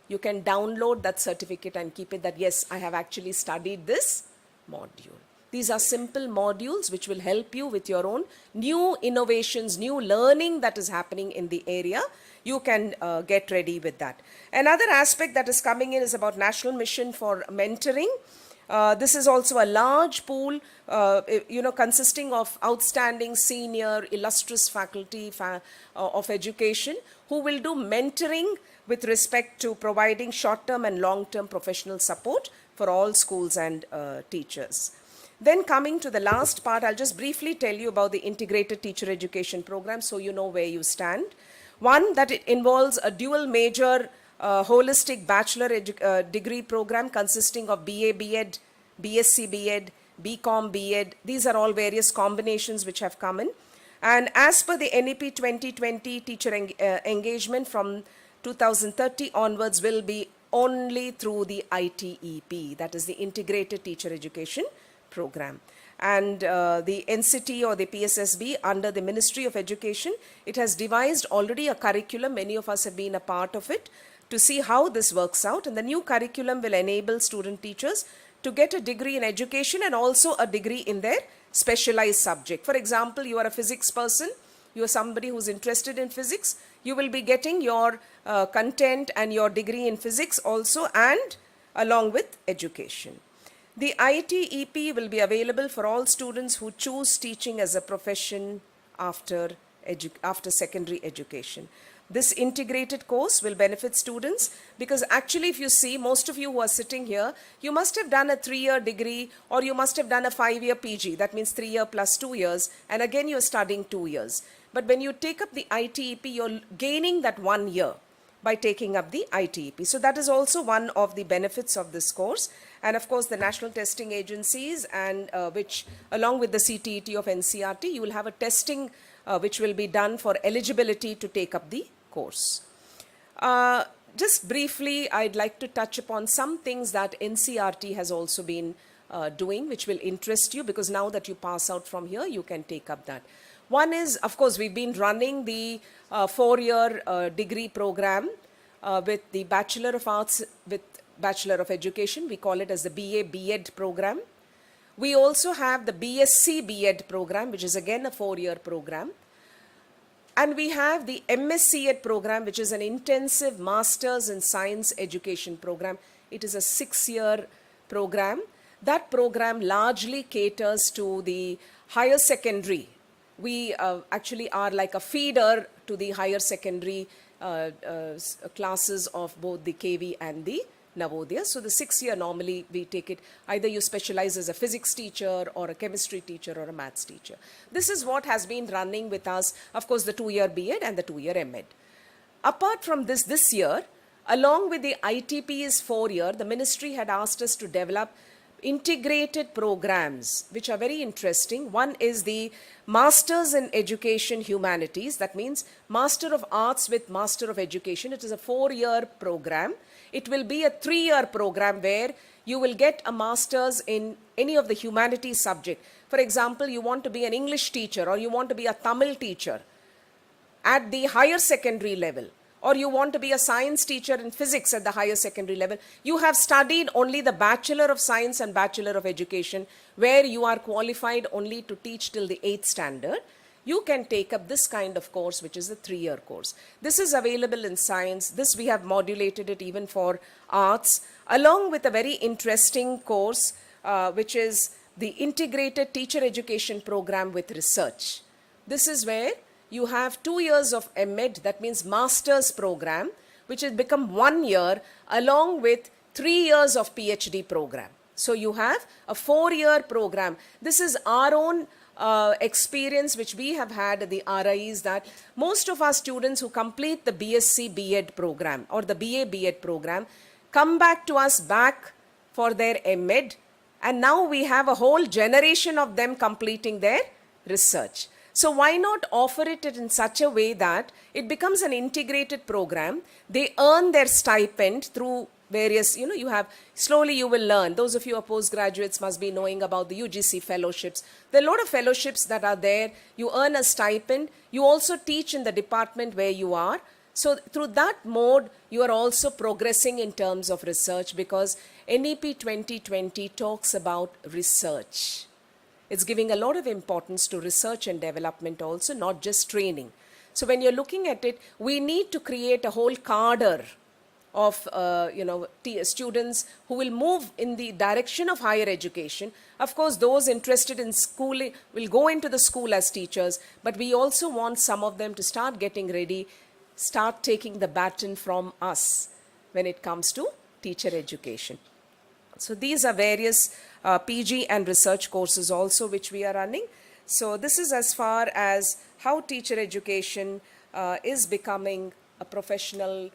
[SPEAKER 7] You can download that certificate and keep it that, yes, I have actually studied this module. These are simple modules which will help you with your own new innovations, new learning that is happening in the area. You can get ready with that. Another aspect that is coming in is about National Mission for Mentoring. This is also a large pool, consisting of outstanding senior, illustrious faculty of education who will do mentoring with respect to providing short-term and long-term professional support for all schools and teachers. Then coming to the last part, I'll just briefly tell you about the integrated teacher education program so you know where you stand. One, that it involves a dual major holistic bachelor degree program consisting of BA B.Ed, BSc B.Ed, BCom B.Ed. These are all various combinations which have come in. And as per the NEP-2020 teacher engagement from 2030 onwards will be only through the ITEP, that is the Integrated Teacher Education Program. And the NCT or the PSSB under the Ministry of Education, it has devised already a curriculum. Many of us have been a part of it to see how this works out. And the new curriculum will enable student teachers to get a degree in education and also a degree in their specialized subject. For example, you are a physics person, you are somebody who's interested in physics, you will be getting your content and your degree in physics also, and along with education. The ITEP will be available for all students who choose teaching as a profession after secondary education. This integrated course will benefit students because actually if you see, most of you who are sitting here, you must have done a 3-year degree or you must have done a 5-year PG. That means 3 year plus 2 years, and again you're studying 2 years. But when you take up the ITEP, you're gaining that 1 year by taking up the ITEP. So that is also one of the benefits of this course. And of course the national testing agencies, and which along with the CTET of NCERT, you will have a testing which will be done for eligibility to take up the course. Just briefly, I'd like to touch upon some things that NCERT has also been doing, which will interest you, because now that you pass out from here, you can take up that. One is, of course, we've been running the 4-year degree program with the Bachelor of Arts with Bachelor of Education. We call it as the BA B.Ed program. We also have the BSc B.Ed program, which is again a 4-year program. And we have the MSc Ed program, which is an intensive Masters in Science Education program. It is a 6-year program. That program largely caters to the higher secondary. We actually are like a feeder to the higher secondary classes of both the KV and the Navodaya. So the 6-year normally we take it, either you specialize as a physics teacher or a chemistry teacher or a maths teacher. This is what has been running with us, of course the 2-year B.Ed and the 2-year M.Ed. Apart from this year, along with the ITP's 4-year, the ministry had asked us to develop integrated programs which are very interesting. One is the Masters in Education Humanities. That means Master of Arts with Master of Education. It is a 4-year program. It will be a 3-year program where you will get a master's in any of the humanities subject. For example, you want to be an English teacher or you want to be a Tamil teacher at the higher secondary level, or you want to be a science teacher in physics at the higher secondary level. You have studied only the Bachelor of Science and Bachelor of Education, where you are qualified only to teach till the 8th standard. You can take up this kind of course, which is a 3-year course. This is available in science. This we have modulated it even for arts, along with a very interesting course, which is the Integrated Teacher Education Program with Research. This is where you have 2 years of M.Ed, that means Master's program, which has become 1 year, along with 3 years of PhD program. So you have a 4-year program. This is our own experience which we have had at the RIs, that most of our students who complete the BSc B.Ed program or the BA B.Ed program come back to us for their M.Ed, and now we have a whole generation of them completing their research. So why not offer it in such a way that it becomes an integrated program? They earn their stipend through various, you have, slowly you will learn. Those of you who are postgraduates must be knowing about the UGC fellowships. There are a lot of fellowships that are there. You earn a stipend. You also teach in the department where you are. So through that mode, you are also progressing in terms of research, because NEP 2020 talks about research. It's giving a lot of importance to research and development also, not just training. So when you're looking at it, we need to create a whole cadre of students who will move in the direction of higher education. Of course, those interested in schooling will go into the school as teachers, but we also want some of them to start getting ready, start taking the baton from us when it comes to teacher education. So these are various PG and research courses also which we are running. So this is as far as how teacher education is becoming a professional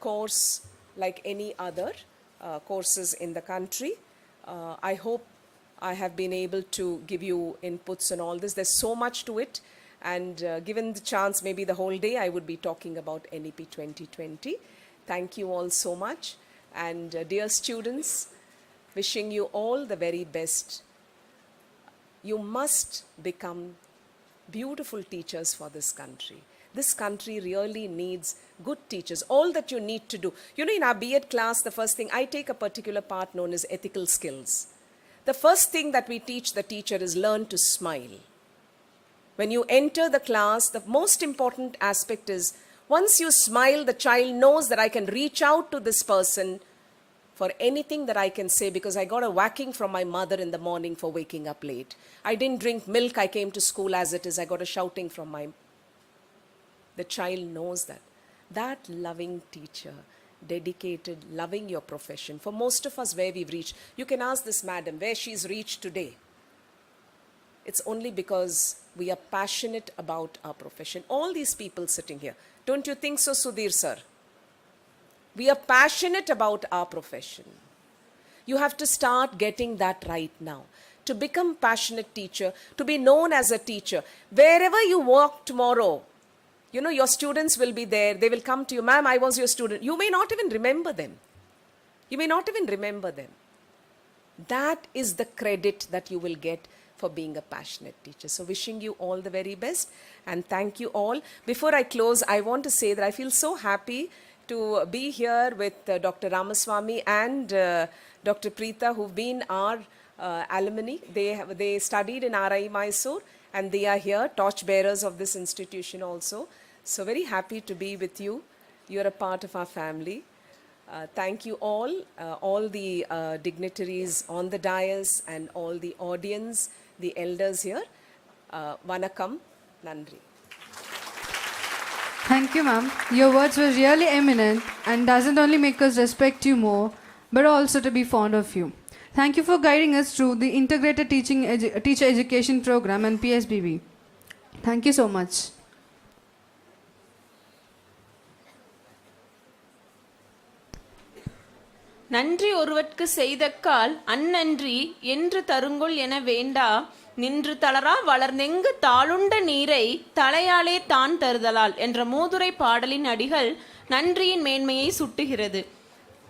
[SPEAKER 7] course like any other courses in the country. I hope I have been able to give you inputs on all this. There's so much to it, and given the chance, maybe the whole day I would be talking about NEP 2020. Thank you all so much, and dear students, wishing you all the very best. You must become beautiful teachers for this country. This country really needs good teachers. All that you need to do. In our B.Ed class, the first thing, I take a particular part known as ethical skills. The first thing that we teach the teacher is learn to smile. When you enter the class, the most important aspect is, once you smile, the child knows that I can reach out to this person for anything that I can say, because I got a whacking from my mother in the morning for waking up late. I didn't drink milk, I came to school as it is, I got a shouting from my the child knows that. That loving teacher, dedicated, loving your profession. For most of us, where we've reached, you can ask this madam where she's reached today. It's only because we are passionate about our profession. All these people sitting here, don't you think so, Sudhir sir? We are passionate about our profession. You have to start getting that right now. To become passionate teacher, to be known as a teacher, wherever you walk tomorrow, you know, your students will be there. They will come to you, ma'am, I was your student. You may not even remember them. You may not even remember them. That is the credit that you will get for being a passionate teacher. So wishing you all the very best and thank you all. Before I close, I want to say that I feel so happy to be here with Dr. Ramaswamy and Dr. Preeta, who've been our alumni. They studied in RI Mysore and they are here, torchbearers of this institution also. So very happy to be with you. You're a part of our family. Thank you all the dignitaries on the dais and all the audience, the elders here. Vanakkam, Nandri.
[SPEAKER 1] Thank you, ma'am. Your words were really eminent and doesn't only make us respect you more, but also to be fond of you. Thank you for guiding us through the integrated teacher education program and PSBB. Thank you so much.
[SPEAKER 2] நன்றி ஒருவற்கு செய்தக்கால் அந்நன்றி என்று தருங்கொள் என வேண்டா நின்று தளரா வளர்ந்தெங்கு தாளுண்ட நீரை தலையாலே தான் தருதலால் என்ற மூதுரை பாடலின் அடிகள் நன்றியின் மேன்மையை சுட்டுகிறது.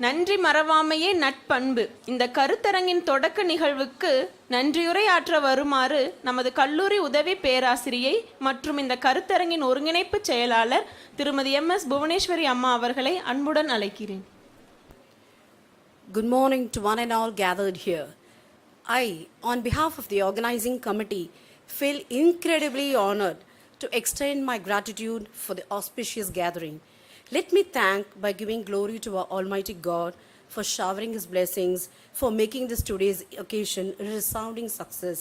[SPEAKER 2] நன்றி மறவாமையே நட்பண்பு. இந்த கருத்தரங்கின் தொடக்க நிகழ்வுக்கு நன்றியுரை ஆற்ற வருமாறு நமது கல்லூரி உதவி பேராசிரியை மற்றும் இந்த கருத்தரங்கின் ஒருங்கிணைப்பு செயலாளர் திருமதி MS புவனேஸ்வரி அம்மா அவர்களை அன்புடன் அழைக்கிறேன்.
[SPEAKER 8] Good morning to one and all gathered here. I, on behalf of the organizing committee, feel incredibly honored to extend my gratitude for the auspicious gathering. Let me thank by giving glory to our Almighty God for showering His blessings, for making this today's occasion a resounding success.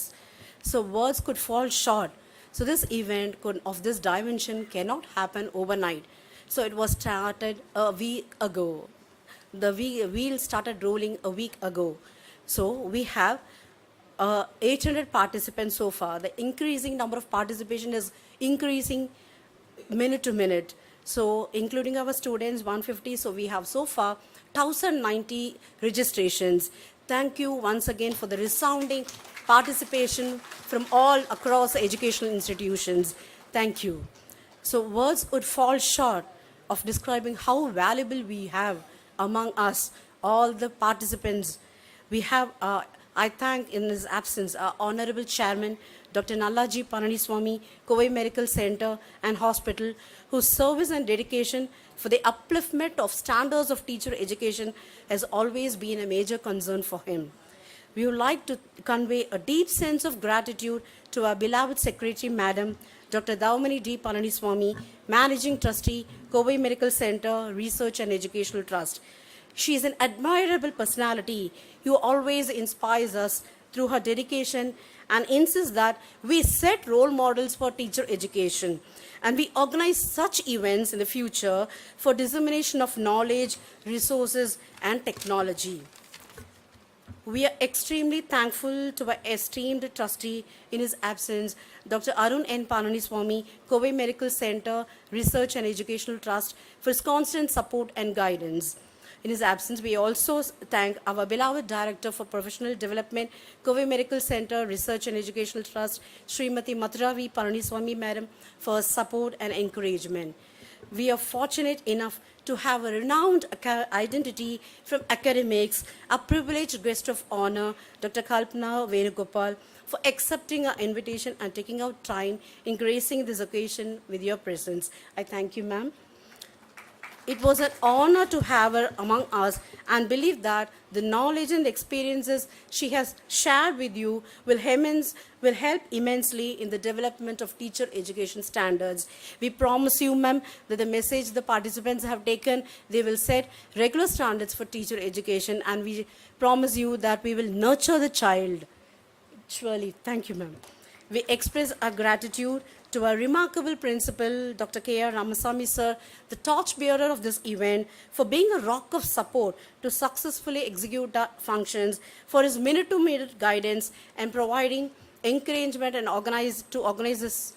[SPEAKER 8] So words could fall short. So this event of this dimension cannot happen overnight. So it was started a week ago. The wheel started rolling a week ago. So we have 800 participants so far. The increasing number of participation is increasing minute to minute. So including our students, 150. So we have so far 1090 registrations. Thank you once again for the resounding participation from all across educational institutions. Thank you. So words would fall short of describing how valuable we have among us, all the participants. We have, I thank in his absence, our Honorable Chairman, Dr. Nallaji Pananiswamy, Kovai Medical Center and Hospital, whose service and dedication for the upliftment of standards of teacher education has always been a major concern for him. We would like to convey a deep sense of gratitude to our beloved Secretary, Madam Dr. Daumani D. Pananiswamy, Managing Trustee, Kovai Medical Center, Research and Educational Trust. She is an admirable personality who always inspires us through her dedication and insists that we set role models for teacher education. And we organize such events in the future for dissemination of knowledge, resources, and technology. We are extremely thankful to our esteemed trustee in his absence, Dr. Arun N. Pananiswamy, Kovai Medical Center, Research and Educational Trust, for his constant support and guidance. In his absence, we also thank our beloved Director for Professional Development, Kovai Medical Center, Research and Educational Trust, Srimati Mathura V. Pananiswamy, Madam, for her support and encouragement. We are fortunate enough to have a renowned identity from academics, a privileged guest of honor, Dr. Kalpana Venugopal, for accepting our invitation and taking out time in gracing this occasion with your presence. I thank you, ma'am. It was an honor to have her among us and believe that the knowledge and experiences she has shared with you will help immensely in the development of teacher education standards. We promise you, ma'am, that the message the participants have taken, they will set regular standards for teacher education, and we promise you that we will nurture the child. Surely. Thank you, ma'am. We express our gratitude to our remarkable principal, Dr. K.R. Ramasamy sir, the torchbearer of this event, for being a rock of support to successfully execute our functions, for his minute-to-minute guidance and providing encouragement and organize this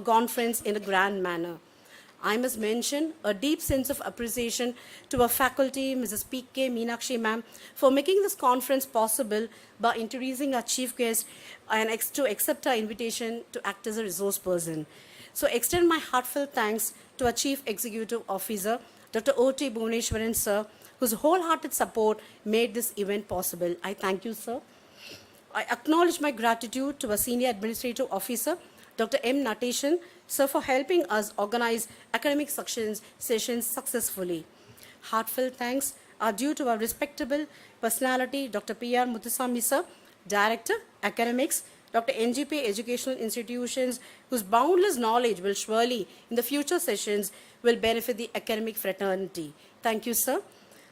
[SPEAKER 8] conference in a grand manner. I must mention a deep sense of appreciation to our faculty, Mrs. P.K. Meenakshi ma'am, for making this conference possible by introducing our chief guest and to accept our invitation to act as a resource person. So extend my heartfelt thanks to our Chief Executive Officer, Dr. O.T. Bhuvaneshwaran sir, whose wholehearted support made this event possible. I thank you, sir. I acknowledge my gratitude to our Senior Administrative Officer, Dr. M. Nateshan, sir, for helping us organize academic sessions successfully. Heartfelt thanks are due to our respectable personality, Dr. P.R. Muthuswamy, sir, Director, Academics, Dr. NGP Educational Institutions, whose boundless knowledge will surely, in the future sessions, will benefit the academic fraternity. Thank you, sir.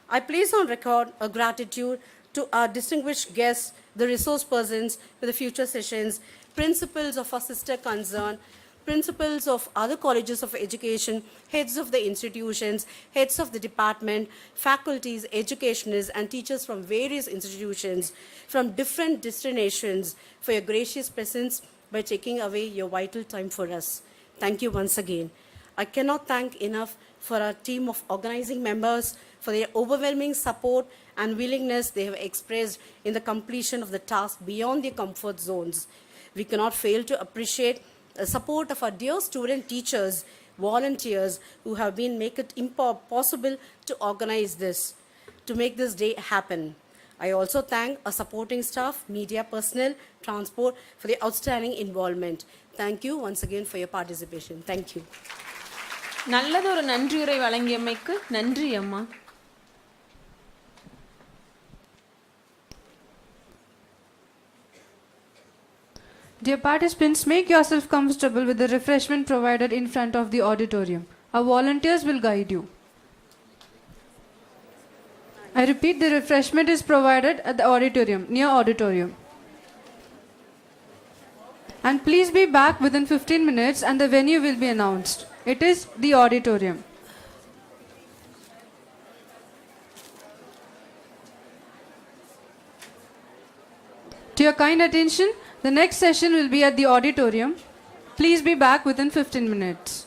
[SPEAKER 8] I place on record a gratitude to our distinguished guests, the resource persons for the future sessions, principals of our sister concern, principals of other colleges of education, heads of the institutions, heads of the department, faculties, educationists, and teachers from various institutions from different destinations for your gracious presence by taking away your vital time for us. Thank you once again. I cannot thank enough for our team of organizing members for their overwhelming support and willingness they have expressed in the completion of the task beyond their comfort zones. We cannot fail to appreciate the support of our dear student teachers, volunteers who have been make it possible to organize this, to make this day happen. I also thank our supporting staff, media personnel, transport for their outstanding involvement. Thank you once again for your participation. Thank you.
[SPEAKER 2] நல்லதொரு நன்றியுரை வழங்கியமைக்கு நன்றி அம்மா.
[SPEAKER 1] Dear participants, make yourself comfortable with the refreshment provided in front of the auditorium. Our volunteers will guide you. I repeat, the refreshment is provided at the auditorium, near auditorium. And please be back within 15 minutes and the venue will be announced. It is the auditorium. To your kind attention, the next session will be at the auditorium. Please be back within 15 minutes.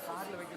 [SPEAKER 9] காரில் வைக்க